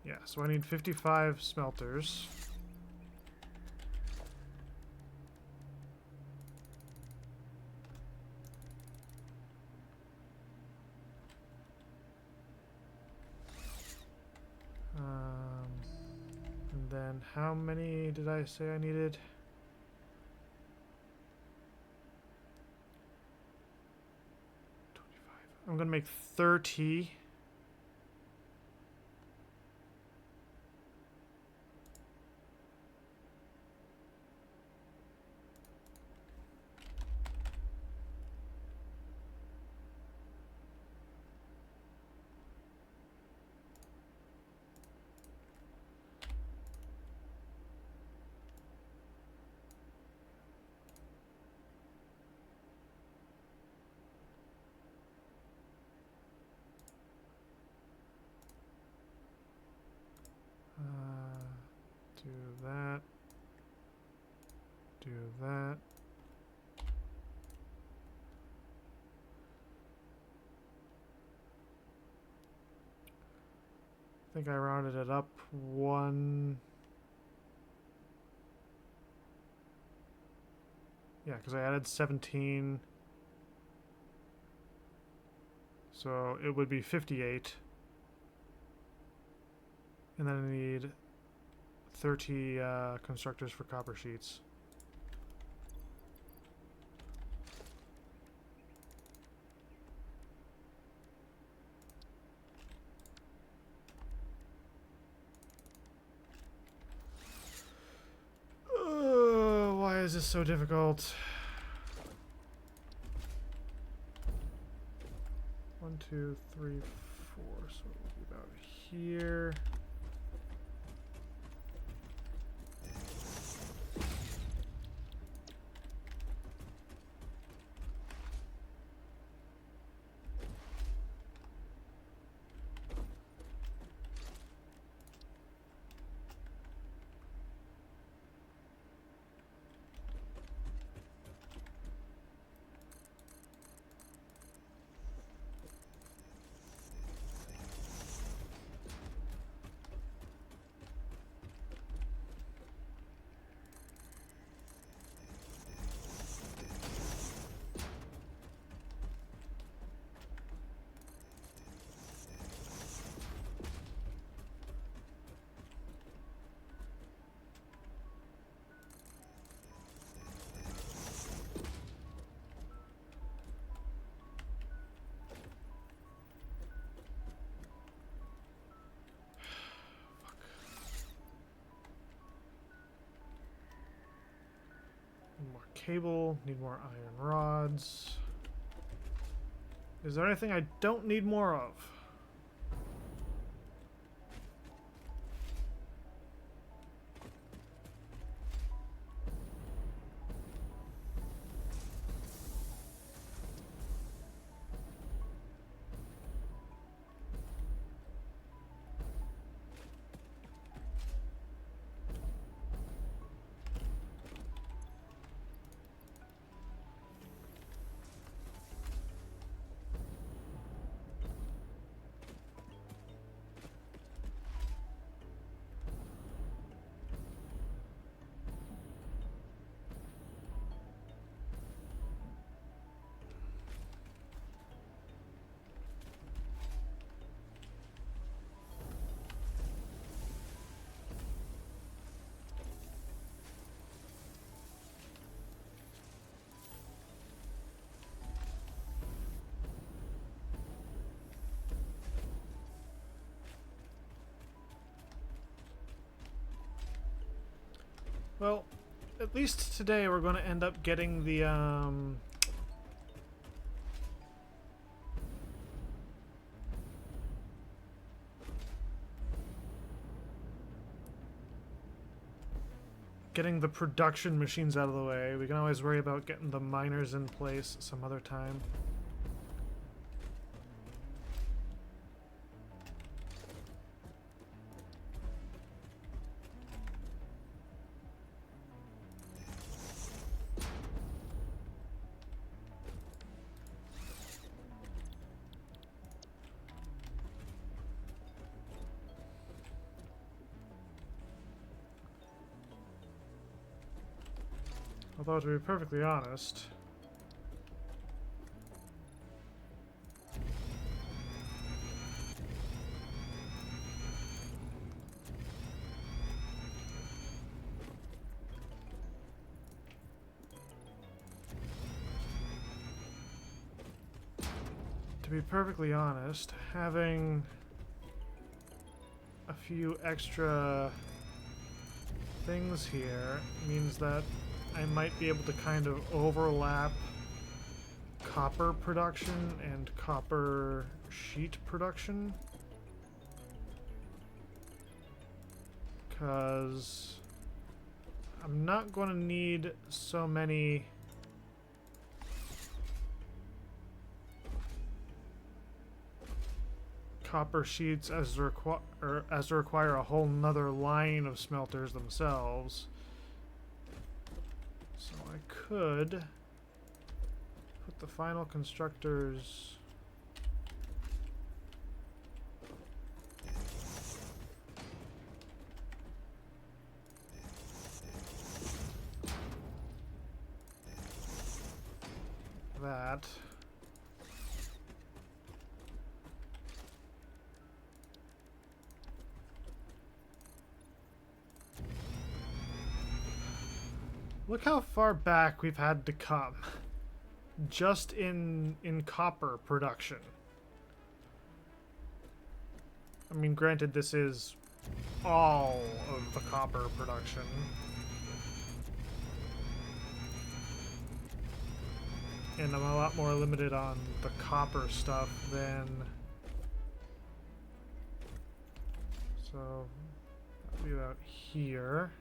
Yeah, so I need 55 smelters. And then how many did I say I needed? 25. I'm gonna make 30. Do that. Do that. I think I rounded it up one. Yeah, because I added 17. So it would be 58. And then I need 30 constructors for copper sheets. Why is this so difficult? 1, 2, 3, 4. So it will be about here. More cable, need more iron rods. Is there anything I don't need more of? Well, at least today we're going to end up getting the, getting the production machines out of the way. We can always worry about getting the miners in place some other time. Although, to be perfectly honest, having a few extra things here means that I might be able to kind of overlap copper production and copper sheet production. Because I'm not going to need so many copper sheets as to require a whole nother line of smelters themselves. So I could put the final constructors that. Look how far back we've had to come, just in copper production. I mean, granted, this is all of the copper production. And I'm a lot more limited on the copper stuff than... So, that'll be about here.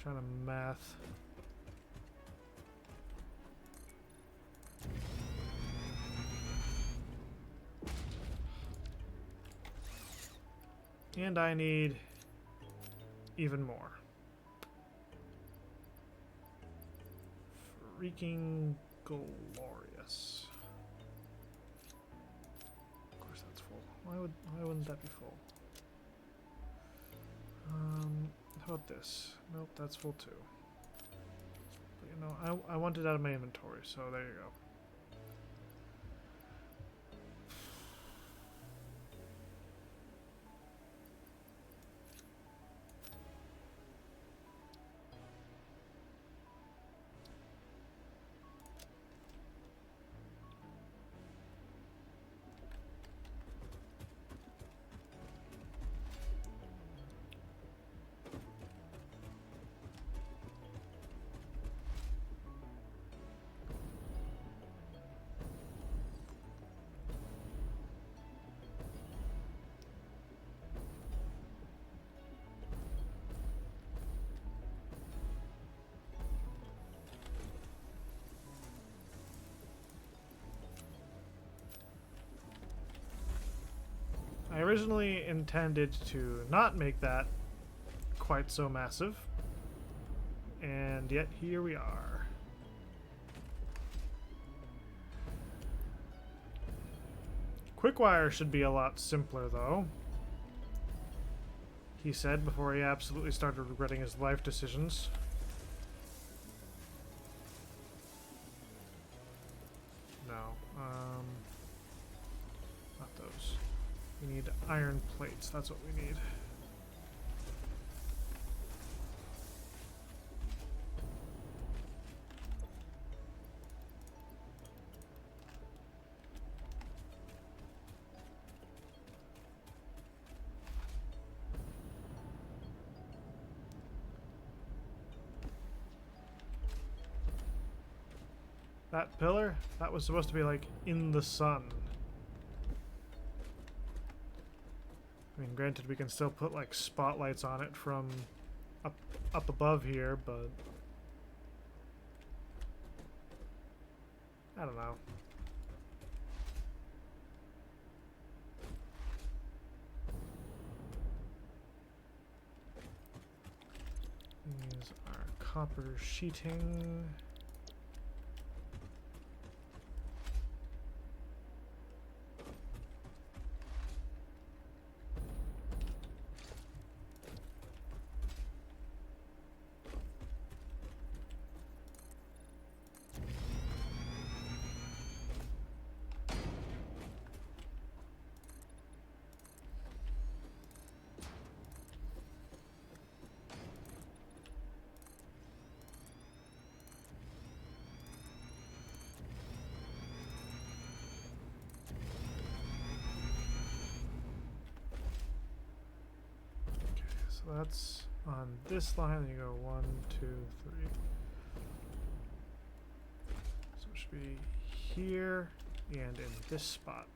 Trying to math. And I need even more. Freaking glorious. Of course that's full. Why wouldn't that be full? How about this? Nope, that's full too. But you know, I want it out of my inventory, so there you go. I originally intended to not make that quite so massive, and yet here we are. Quickwire should be a lot simpler, though, he said before he absolutely started regretting his life decisions. No, not those. We need iron plates, that's what we need. That pillar, that was supposed to be like in the sun. I mean, granted, we can still put like spotlights on it from up above here, but I don't know. These are copper sheeting. So that's on this line, you go 1, 2, 3. So it should be here and in this spot.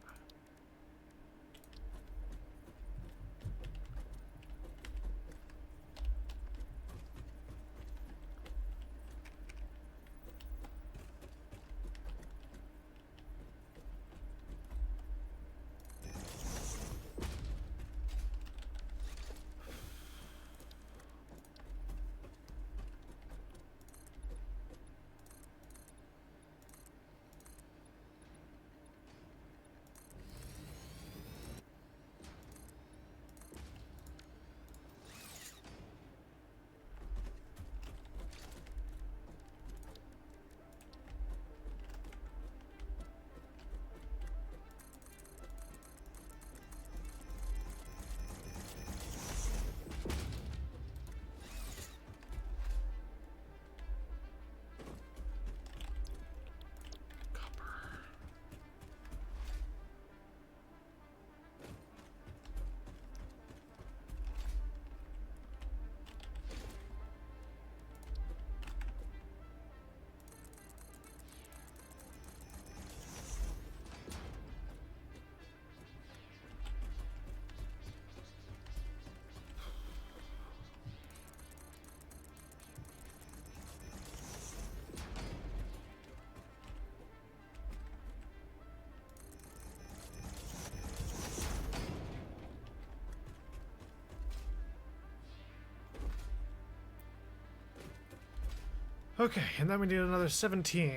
Okay, and then we need another 17.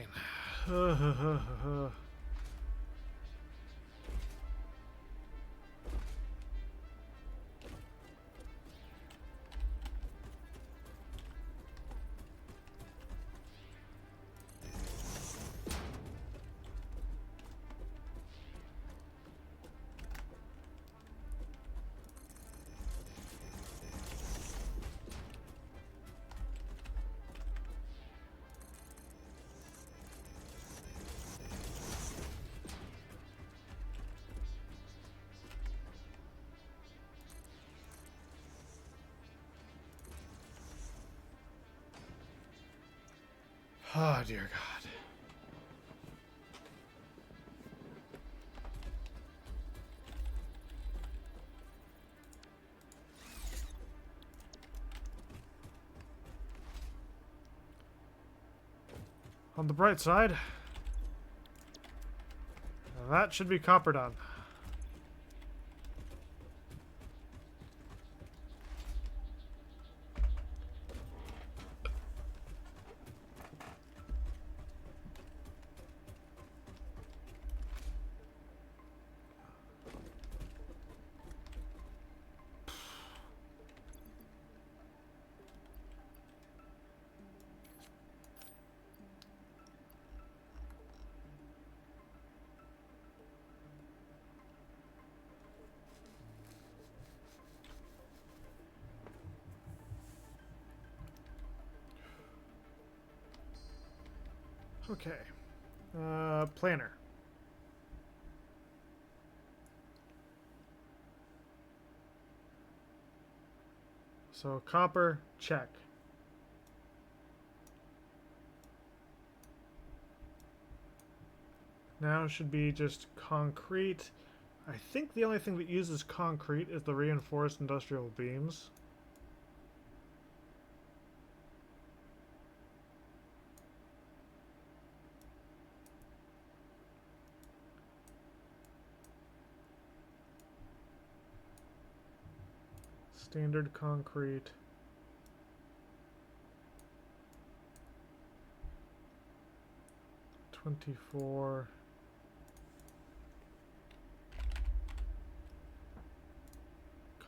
Oh, dear God. On the bright side, that should be copper done. Okay. Planner. So copper, check. Now should be just concrete. I think the only thing that uses concrete is the reinforced industrial beams. Standard concrete. $24.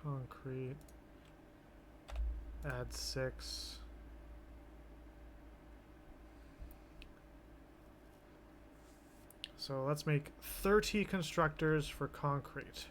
Concrete. Add 6. So let's make 30 constructors for concrete.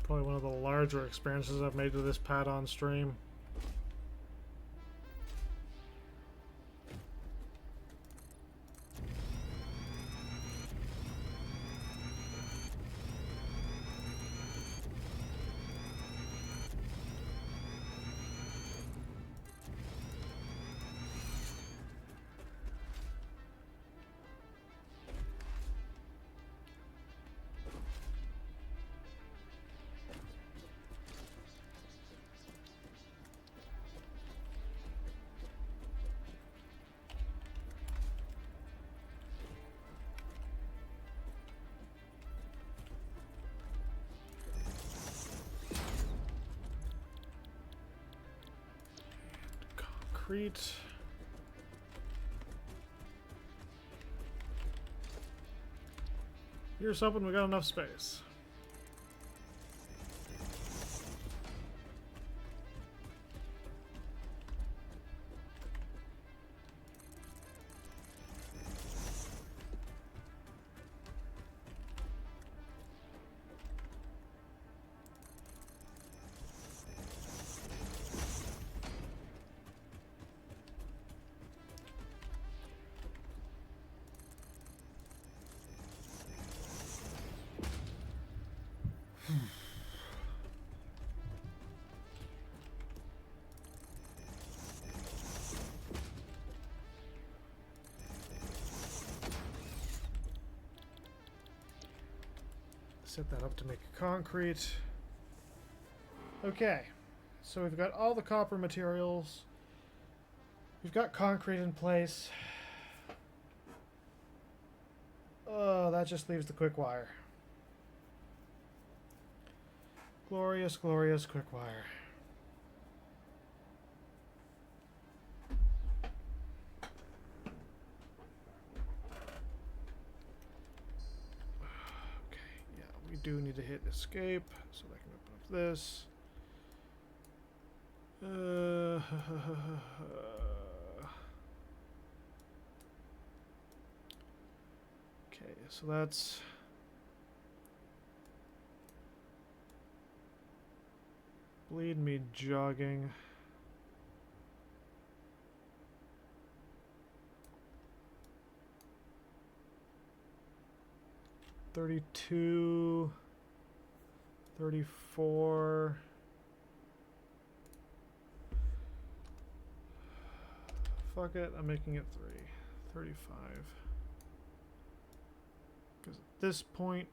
Probably one of the larger experiences I've made with this pad on stream. Concrete. Here's hoping we got enough space. Set that up to make concrete. Okay, so we've got all the copper materials. We've got concrete in place. Oh, that just leaves the quick wire. Glorious, glorious quick wire. Do need to hit escape so that I can open up this. Okay, so that's bleed me jogging. $32, $34, fuck it, I'm making it 35. Because at this point,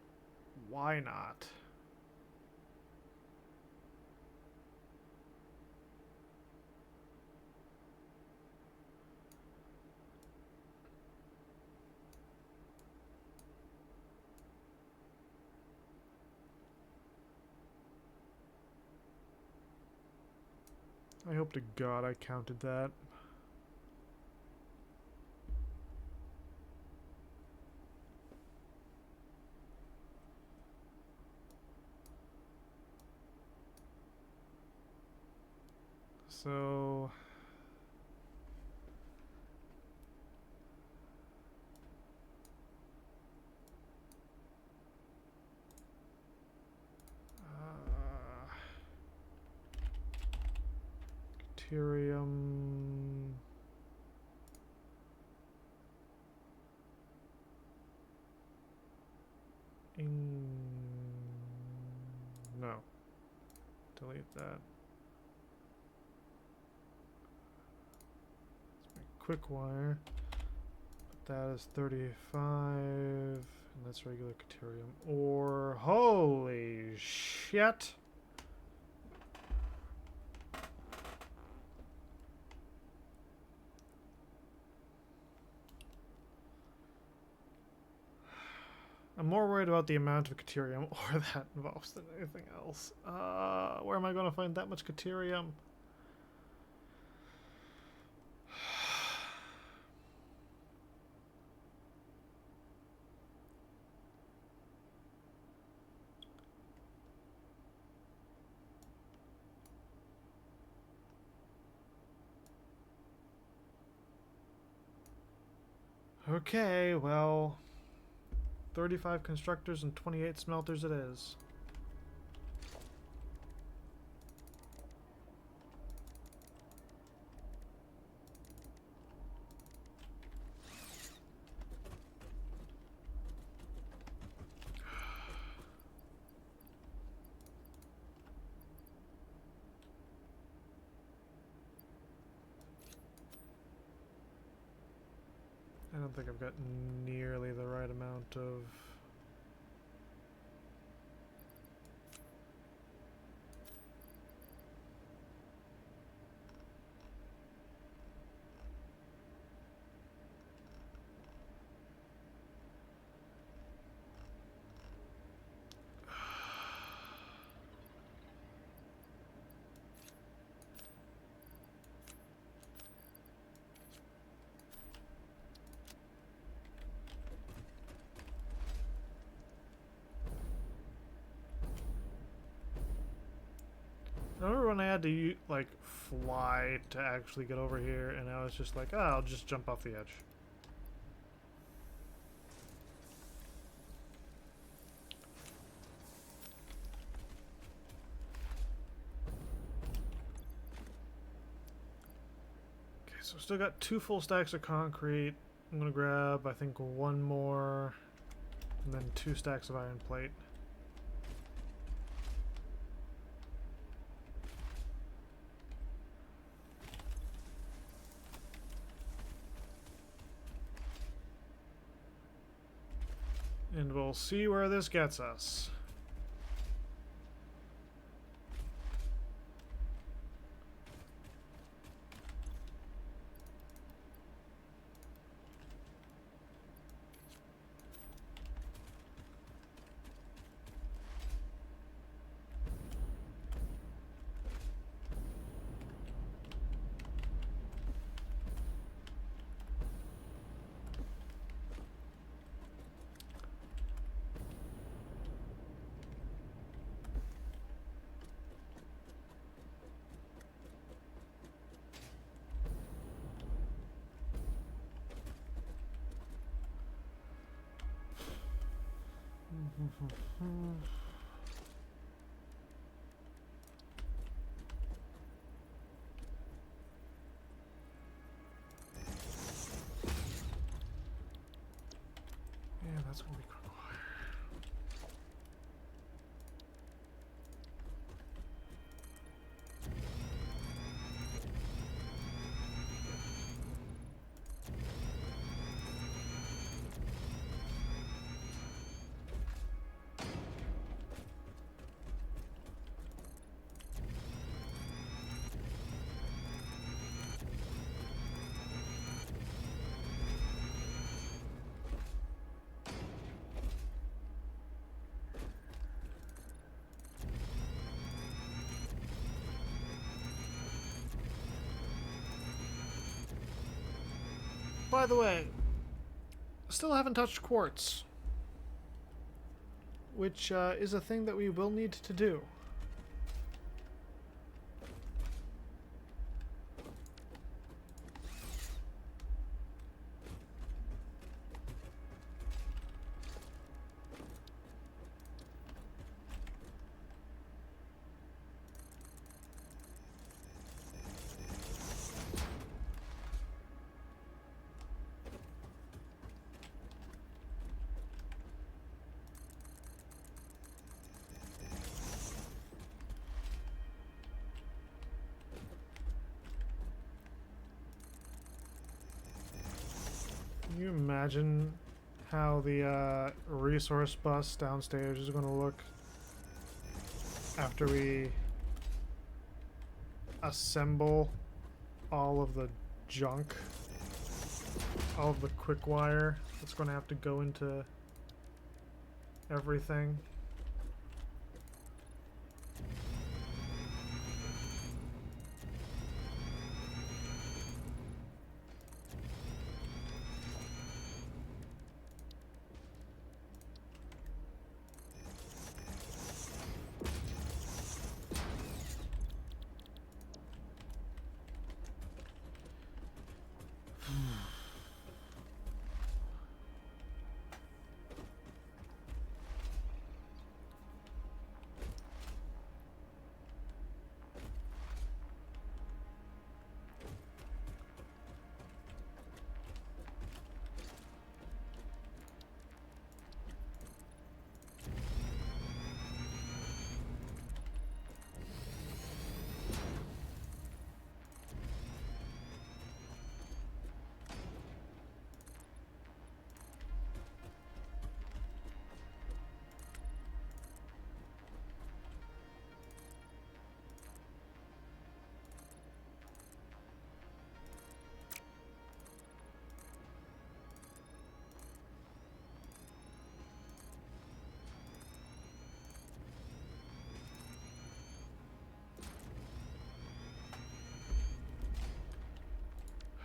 why not? I hope to God I counted that. So deuterium. No. Delete that. Let's make quick wire. Put that is 35. And that's regular deuterium. Or holy shit. I'm more worried about the amount of deuterium or that involves than anything else. Where am I going to find that much deuterium? Okay, well, 35 constructors and 28 smelters it is. I don't think I've got nearly the right amount of... I remember when I had to, like, fly to actually get over here, and I was just like, oh, I'll just jump off the edge. Okay, so still got 2 full stacks of concrete. I'm gonna grab, I think, 1 more, and then 2 stacks of iron plate. And we'll see where this gets us. Yeah, that's gonna be quick wire. by the way, still haven't touched quartz, which is a thing that we will need to do. Can you imagine how the resource bus downstairs is going to look after we assemble all of the junk, all of the quick wire that's going to have to go into everything?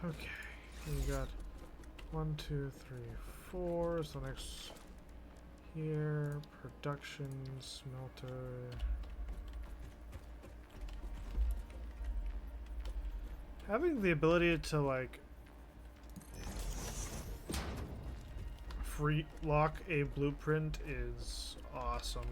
Okay, we got 1, 2, 3, 4. So next here, production, smelter. Having the ability to like free lock a blueprint is awesome.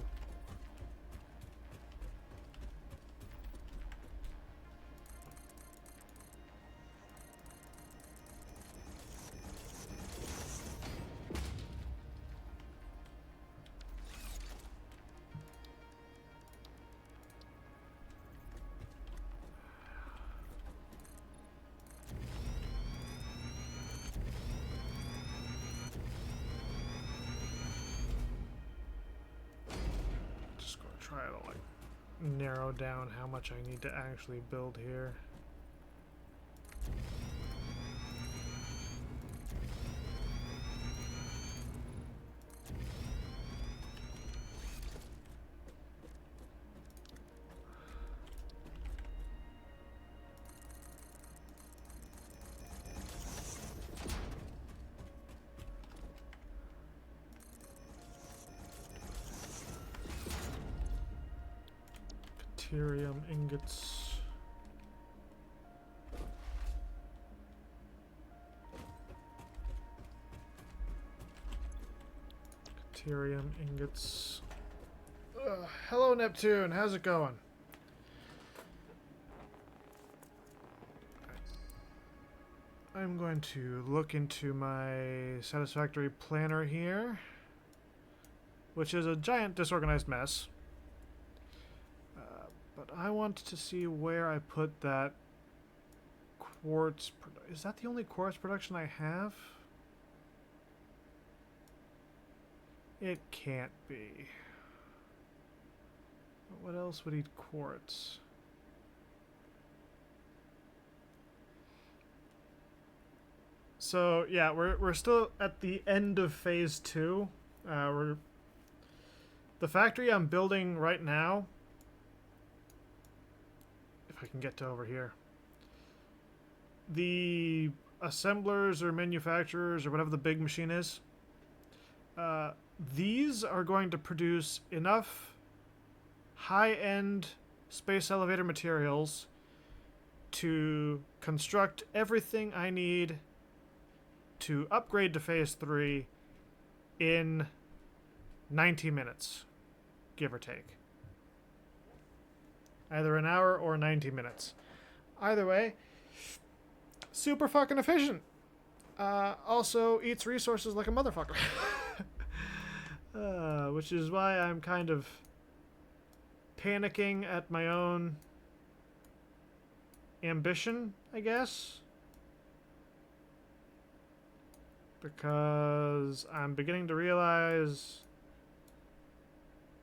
Try to like narrow down how much I need to actually build here. Deuterium ingots. Deuterium ingots. Hello, Neptune. How's it going? I'm going to look into my Satisfactory planner here, which is a giant disorganized mess. But I want to see where I put that quartz. Is that the only quartz production I have? It can't be. What else would eat quartz? So yeah, we're still at the end of phase 2. The factory I'm building right now, if I can get to over here, the assemblers or manufacturers or whatever the big machine is, these are going to produce enough high-end space elevator materials to construct everything I need to upgrade to Phase 3 in 90 minutes, give or take. Either an hour or 90 minutes. Either way, super fucking efficient. Also eats resources like a motherfucker. Which is why I'm kind of panicking at my own ambition, I guess. Because I'm beginning to realize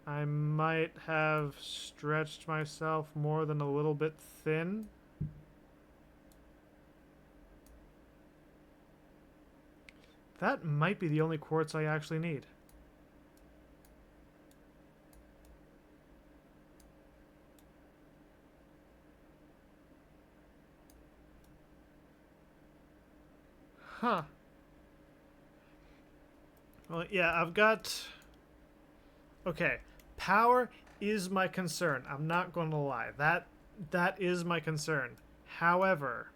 I might have stretched myself more than a little bit thin. That might be the only quartz I actually need. Huh. Well, yeah, I've got... Okay, power is my concern. I'm not going to lie. That is my concern. However,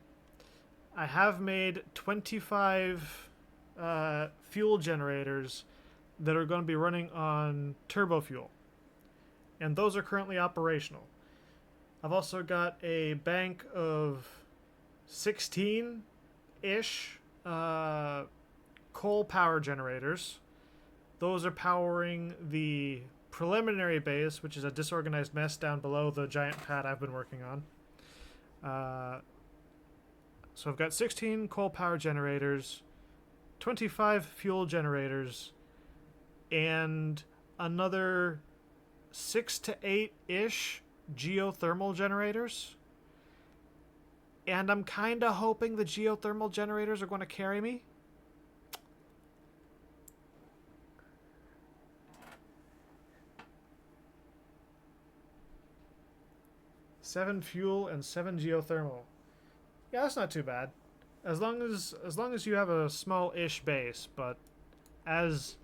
I have made 25 fuel generators that are going to be running on turbo fuel. And those are currently operational. I've also got a bank of 16-ish coal power generators. Those are powering the preliminary base, which is a disorganized mess down below the giant pad I've been working on. So I've got 16 coal power generators, 25 fuel generators, and another 6 to 8-ish geothermal generators. And I'm kind of hoping the geothermal generators are going to carry me. Seven fuel and 7 geothermal. Yeah, that's not too bad. As long as you have a small-ish base, but as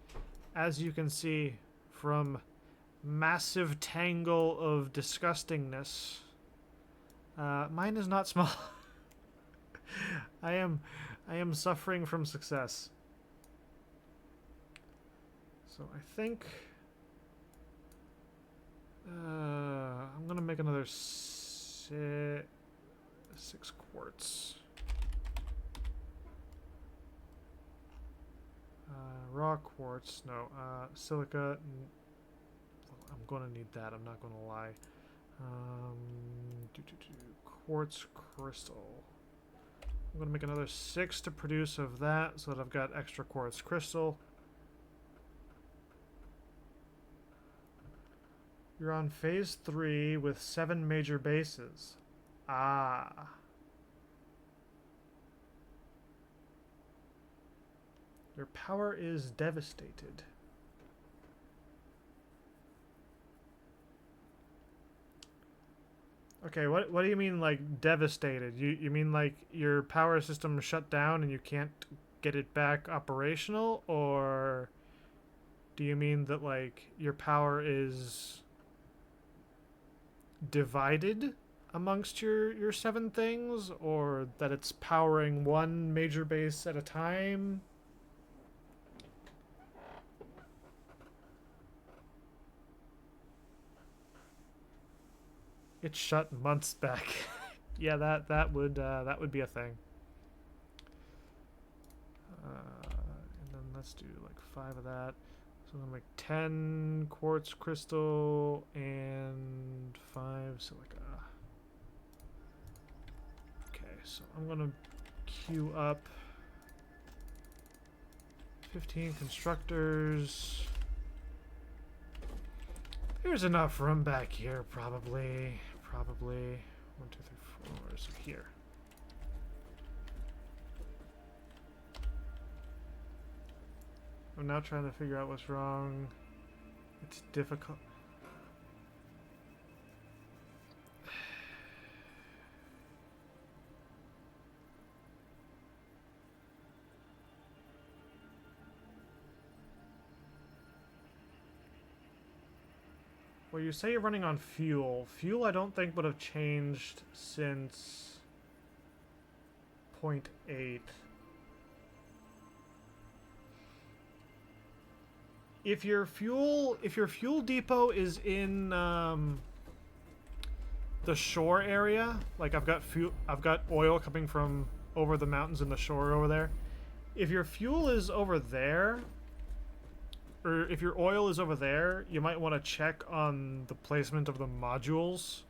you can see from massive tangle of disgustingness, mine is not small. I am suffering from success. So I think I'm gonna make another 6 quartz. Raw quartz, no. Silica. I'm gonna need that. I'm not gonna lie. Quartz crystal. I'm gonna make another 6 to produce of that, so that I've got extra quartz crystal. You're on phase 3 with 7 major bases. Ah. Your power is devastated. Okay, what do you mean, like, devastated? You mean, like, your power system shut down and you can't get it back operational? Or do you mean that, like, your power is divided amongst your 7 things? Or that it's powering one major base at a time? It shut months back. Yeah, that would be a thing. And then let's do like 5 of that. So I'm gonna make 10 quartz crystal and 5 silica. Okay, so I'm gonna queue up 15 constructors. There's enough room back here, probably. 1, 2, 3, 4. So here. I'm now trying to figure out what's wrong. It's difficult. Well, you say you're running on fuel. Fuel I don't think would have changed since 0.8. If your fuel depot is in the shore area, like I've got oil coming from over the mountains in the shore over there. If your fuel is over there, or if your oil is over there, you might want to check on the placement of the modules,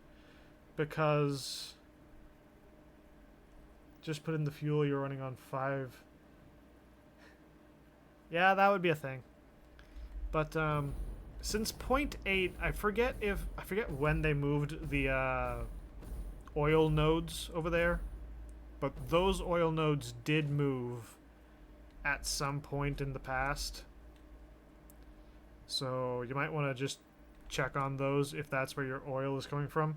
because just put in the fuel you're running on 5. Yeah, that would be a thing. But since 0.8, I forget when they moved the oil nodes over there, but those oil nodes did move at some point in the past. So you might want to just check on those if that's where your oil is coming from.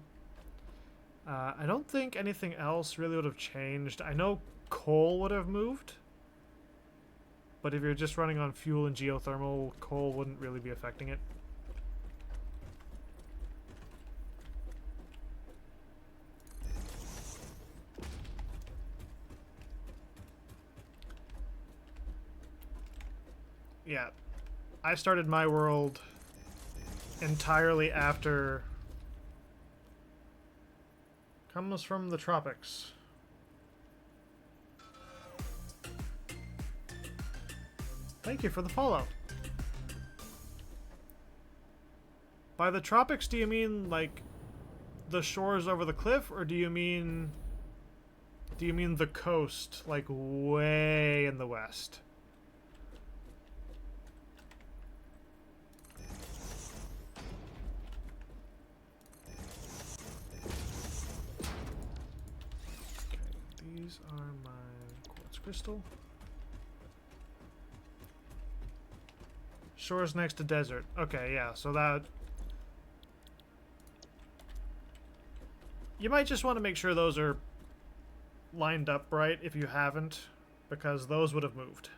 I don't think anything else really would have changed. I know coal would have moved, but if you're just running on fuel and geothermal, coal wouldn't really be affecting it. Yeah, I started my world entirely after comes from the tropics. Thank you for the follow. By the tropics, do you mean like the shores over the cliff, or do you mean the coast, like way in the west? These are my quartz crystal. Shores next to desert. Okay, yeah, so that... You might just want to make sure those are lined up right if you haven't, because those would have moved.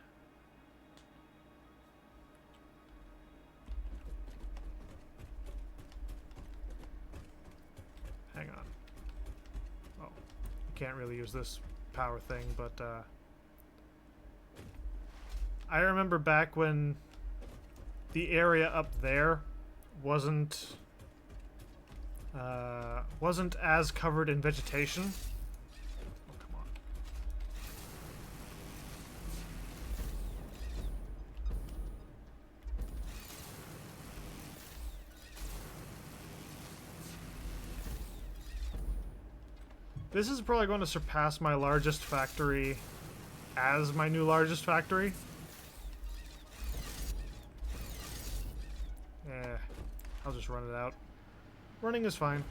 Hang on. Oh, you can't really use this power thing, but I remember back when the area up there wasn't as covered in vegetation. Oh, come on. This is probably going to surpass my largest factory as my new largest factory. Yeah, I'll just run it out. Running is fine.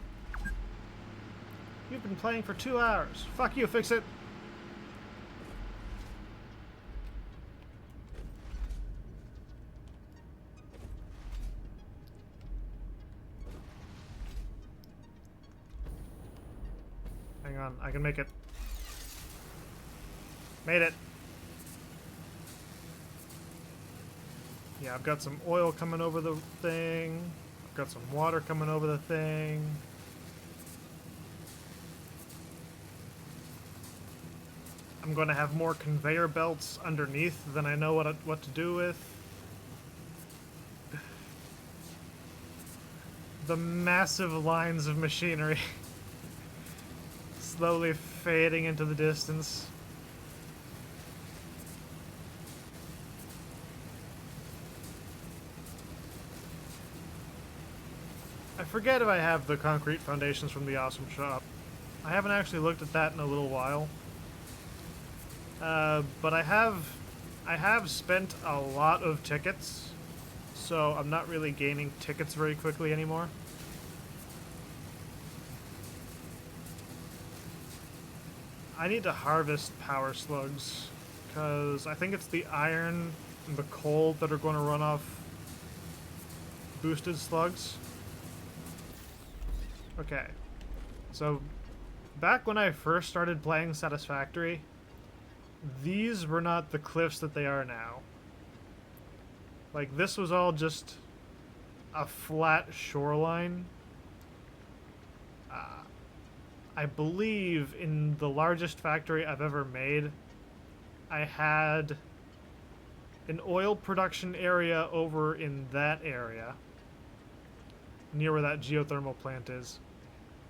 You've been playing for 2 hours. Fuck you, fix it. Hang on, I can make it. Made it. Yeah, I've got some oil coming over the thing. I've got some water coming over the thing. I'm going to have more conveyor belts underneath than I know what to do with. The massive lines of machinery slowly fading into the distance. I forget if I have the concrete foundations from the awesome shop. I haven't actually looked at that in a little while. But I have spent a lot of tickets, so I'm not really gaining tickets very quickly anymore. I need to harvest power slugs, because I think it's the iron and the coal that are going to run off boosted slugs. Okay, so back when I first started playing Satisfactory, these were not the cliffs that they are now. Like, this was all just a flat shoreline. I believe in the largest factory I've ever made, I had an oil production area over in that area, near where that geothermal plant is.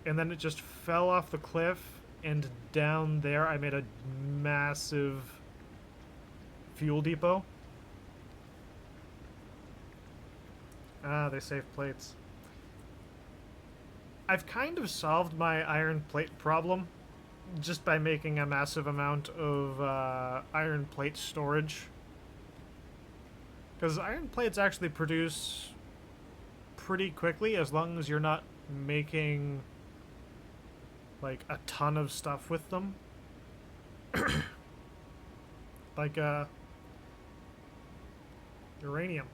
And then it just fell off the cliff, and down there I made a massive fuel depot. Ah, they saved plates. I've kind of solved my iron plate problem just by making a massive amount of iron plate storage. Because iron plates actually produce pretty quickly as long as you're not making like a ton of stuff with them. Like uranium.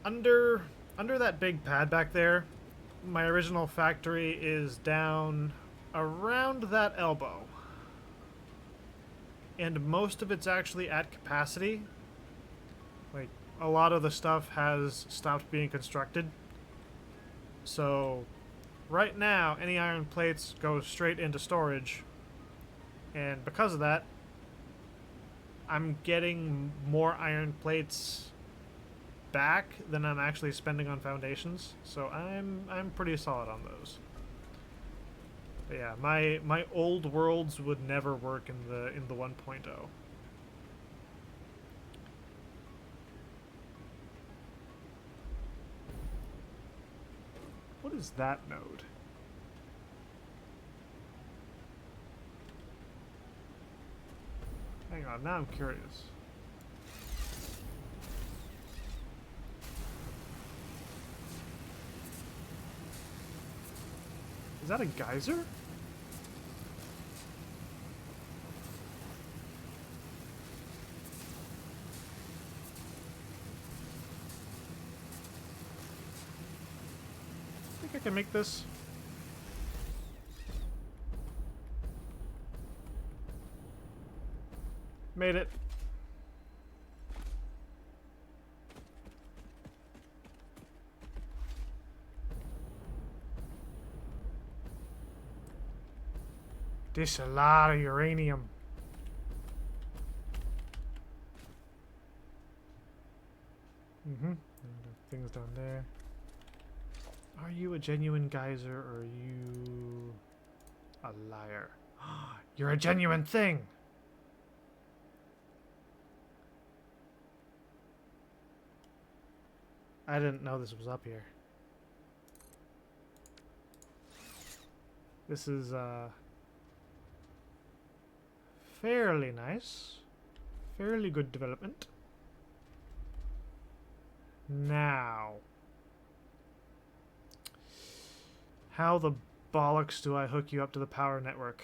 Under that big pad back there, my original factory is down around that elbow. And most of it's actually at capacity. Like, a lot of the stuff has stopped being constructed. So, right now, any iron plates go straight into storage. And because of that, I'm getting more iron plates back than I'm actually spending on foundations, so I'm pretty solid on those. But yeah, my old worlds would never work in the 1.0. What is that node? Hang on, now I'm curious. Is that a geyser? I think I can make this. Made it. This a lot of uranium. Things down there. Are you a genuine geyser or are you a liar? You're a genuine thing! I didn't know this was up here. This is, fairly nice. Fairly good development. Now, how the bollocks do I hook you up to the power network?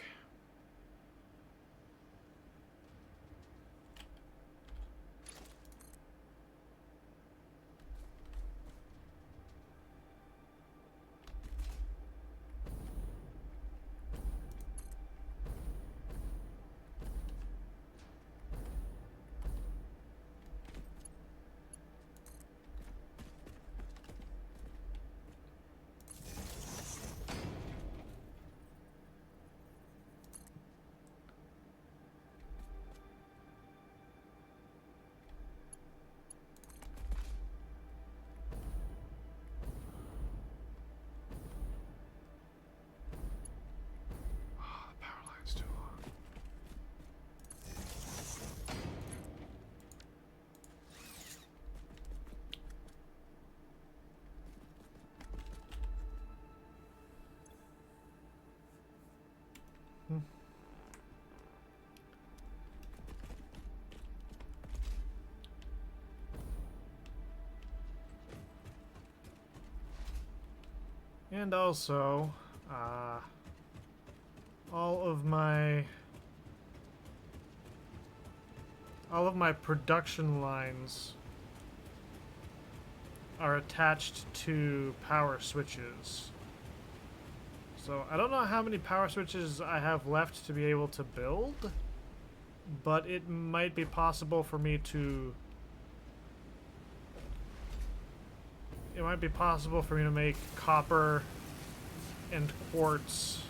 And also, all of my production lines are attached to power switches. So I don't know how many power switches I have left to be able to build, but it might be possible for me to it might be possible for me to make copper and quartz,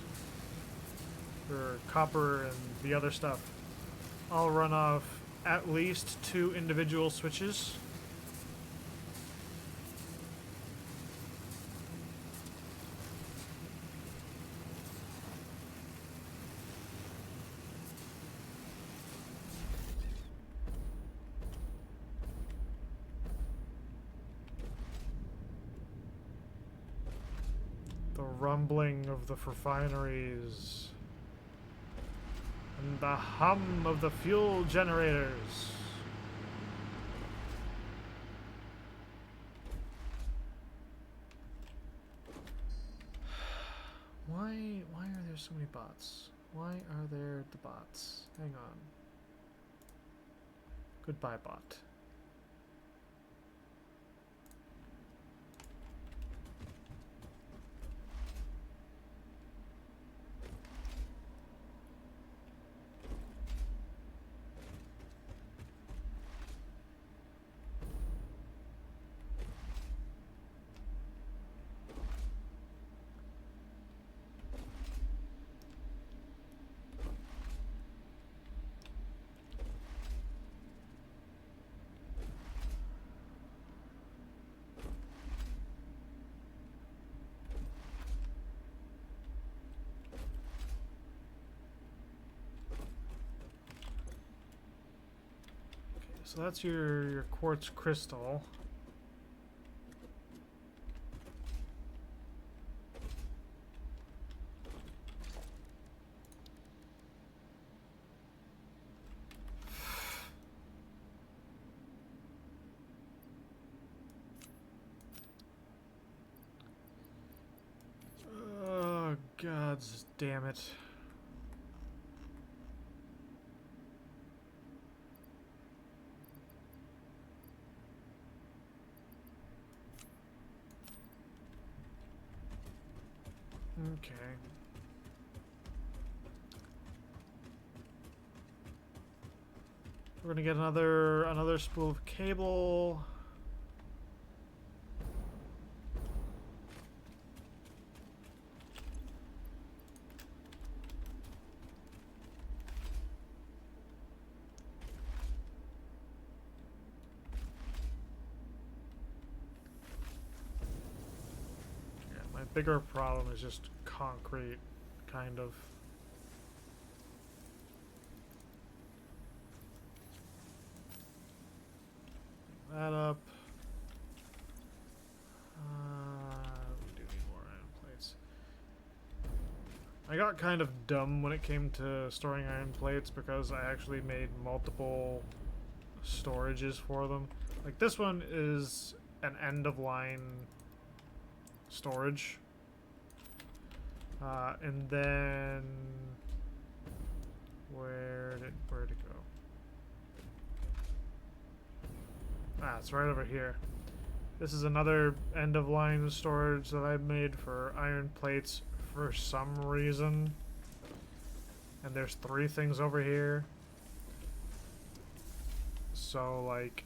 or copper and the other stuff, all run off at least 2 individual switches. The rumbling of the refineries and the hum of the fuel generators. Why are there so many bots? Why are there the bots? Hang on. Goodbye, bot. So that's your quartz crystal. Oh, God damn it. Okay. We're gonna get another spool of cable. Yeah, my bigger problem is just concrete, kind of. That up. We do need more iron plates. I got kind of dumb when it came to storing iron plates because I actually made multiple storages for them. Like this one is an end-of-line storage. And then where'd it go? Ah, it's right over here. This is another end-of-line storage that I made for iron plates for some reason. And there's 3 things over here. So, like,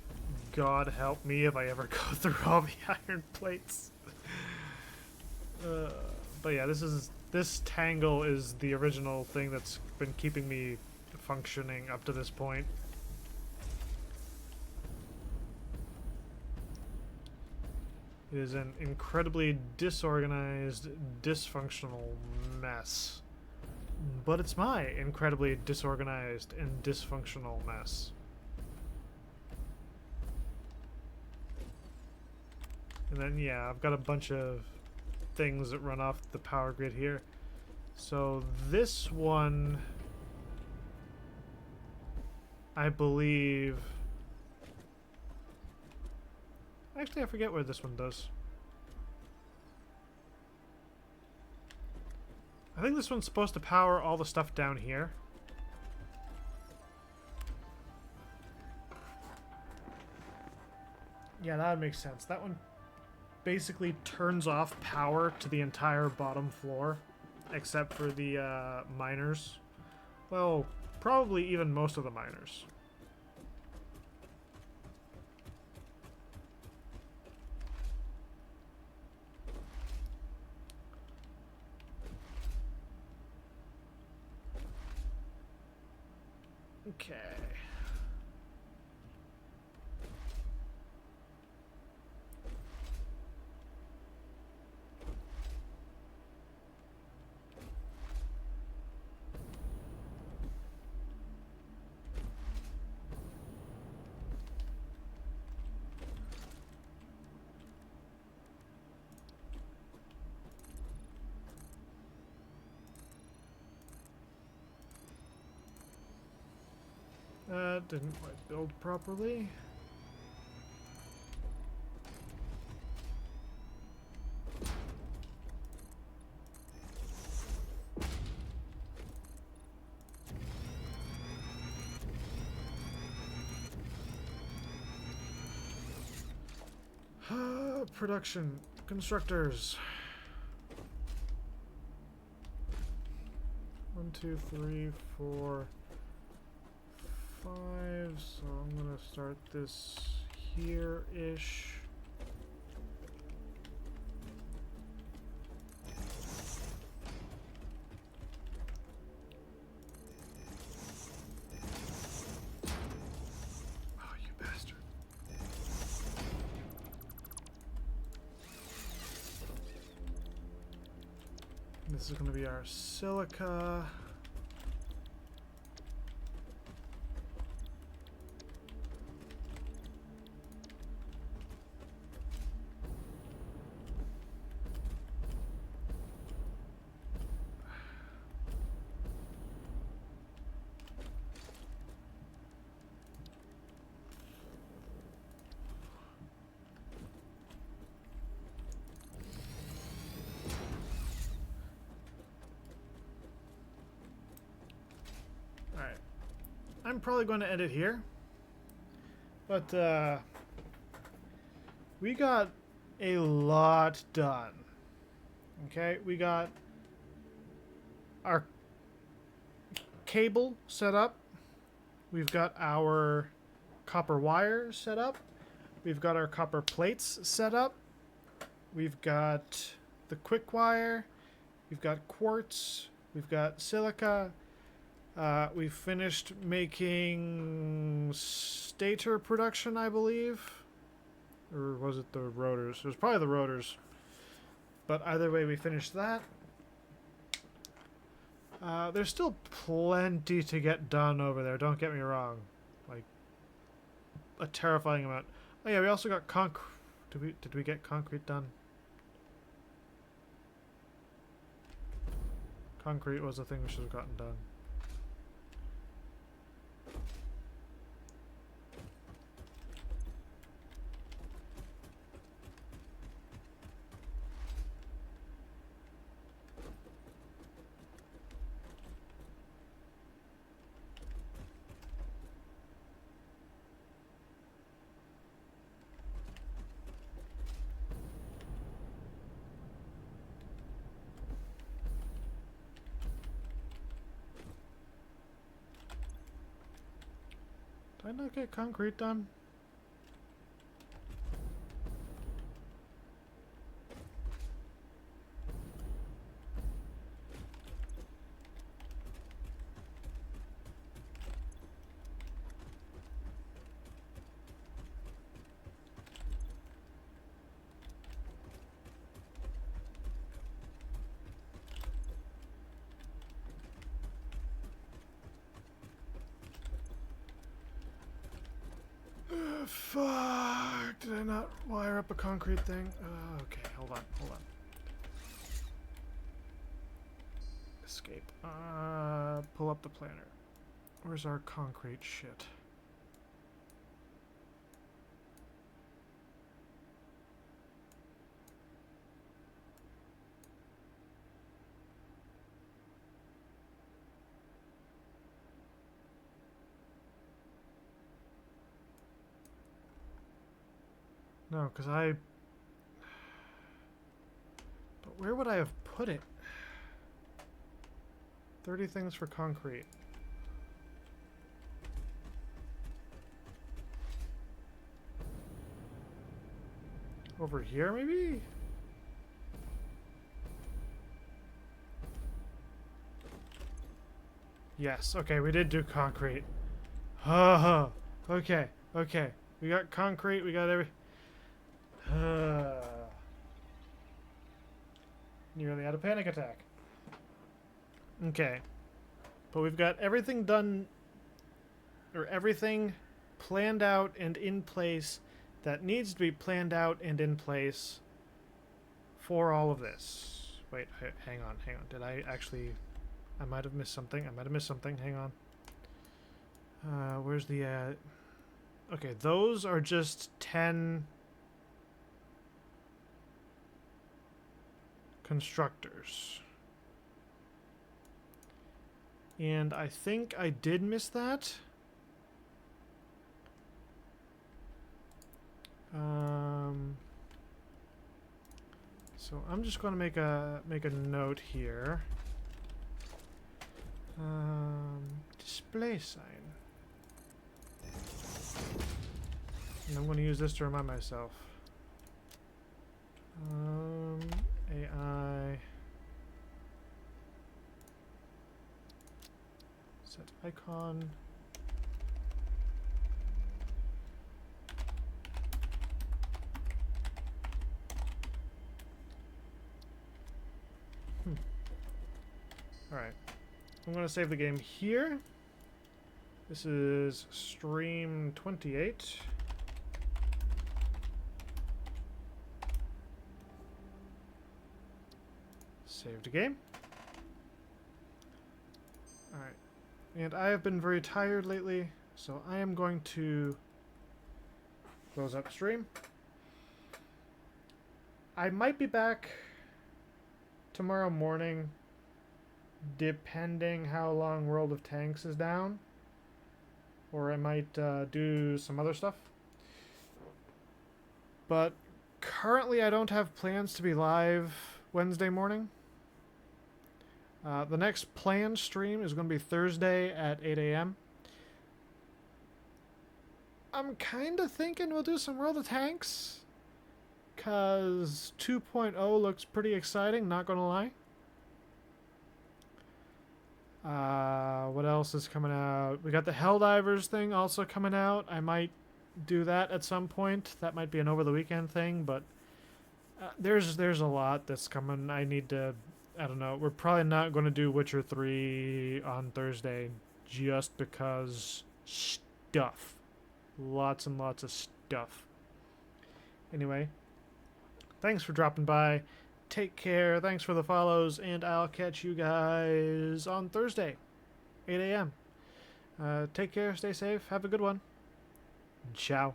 God help me if I ever go through all the iron plates. But yeah, this tangle is the original thing that's been keeping me functioning up to this point. It is an incredibly disorganized, dysfunctional mess. But it's my incredibly disorganized and dysfunctional mess. And then, yeah, I've got a bunch of things that run off the power grid here. So this one, I believe... Actually, I forget where this one does. I think this one's supposed to power all the stuff down here. Yeah, that would make sense. That one basically turns off power to the entire bottom floor, except for the miners. Well, probably even most of the miners. Okay. Didn't quite build properly. Production. Constructors. 1, 2, 3, 4, 5. So I'm gonna start this here-ish. Oh, you bastard. This is gonna be our silica. Alright. I'm probably going to end it here. But, we got a lot done. Okay, we got our cable set up. We've got our copper wire set up. We've got our copper plates set up. We've got the quick wire. We've got quartz. We've got silica. We finished making stator production, I believe. Or was it the rotors? It was probably the rotors. But either way, we finished that. There's still plenty to get done over there, don't get me wrong. Like, a terrifying amount. Oh yeah, we also got concrete. Did we get concrete done? Concrete was the thing we should have gotten done. Did I not get concrete done? Fuck! Did I not wire up a concrete thing? Okay, hold on. Escape. Pull up the planner. Where's our concrete shit? No, because But where would I have put it? 30 things for concrete. Over here, maybe? Yes, okay, we did do concrete. Okay, okay. We got concrete, we got every... Nearly had a panic attack. Okay. But we've got everything done, or everything planned out and in place that needs to be planned out and in place for all of this. Wait, hang on. Did I actually... I might have missed something. Hang on. Where's the... Okay, those are just 10 constructors. And I think I did miss that. So I'm just going to make a note here. Display sign. And I'm going to use this to remind myself. AI set icon. Alright. I'm going to save the game here. This is stream 28. Saved a game. Alright. And I have been very tired lately, so I am going to close up stream. I might be back tomorrow morning, depending how long World of Tanks is down. Or I might do some other stuff. But currently I don't have plans to be live Wednesday morning. The next planned stream is going to be Thursday at 8 a.m. I'm kind of thinking we'll do some World of Tanks, because 2.0 looks pretty exciting, not going to lie. What else is coming out? We got the Helldivers thing also coming out. I might do that at some point. That might be an over-the-weekend thing, but there's a lot that's coming. I need to... I don't know. We're probably not going to do Witcher 3 on Thursday just because stuff. Lots and lots of stuff. Anyway, thanks for dropping by. Take care. Thanks for the follows, and I'll catch you guys on Thursday, 8 a.m. Take care. Stay safe. Have a good one. Ciao.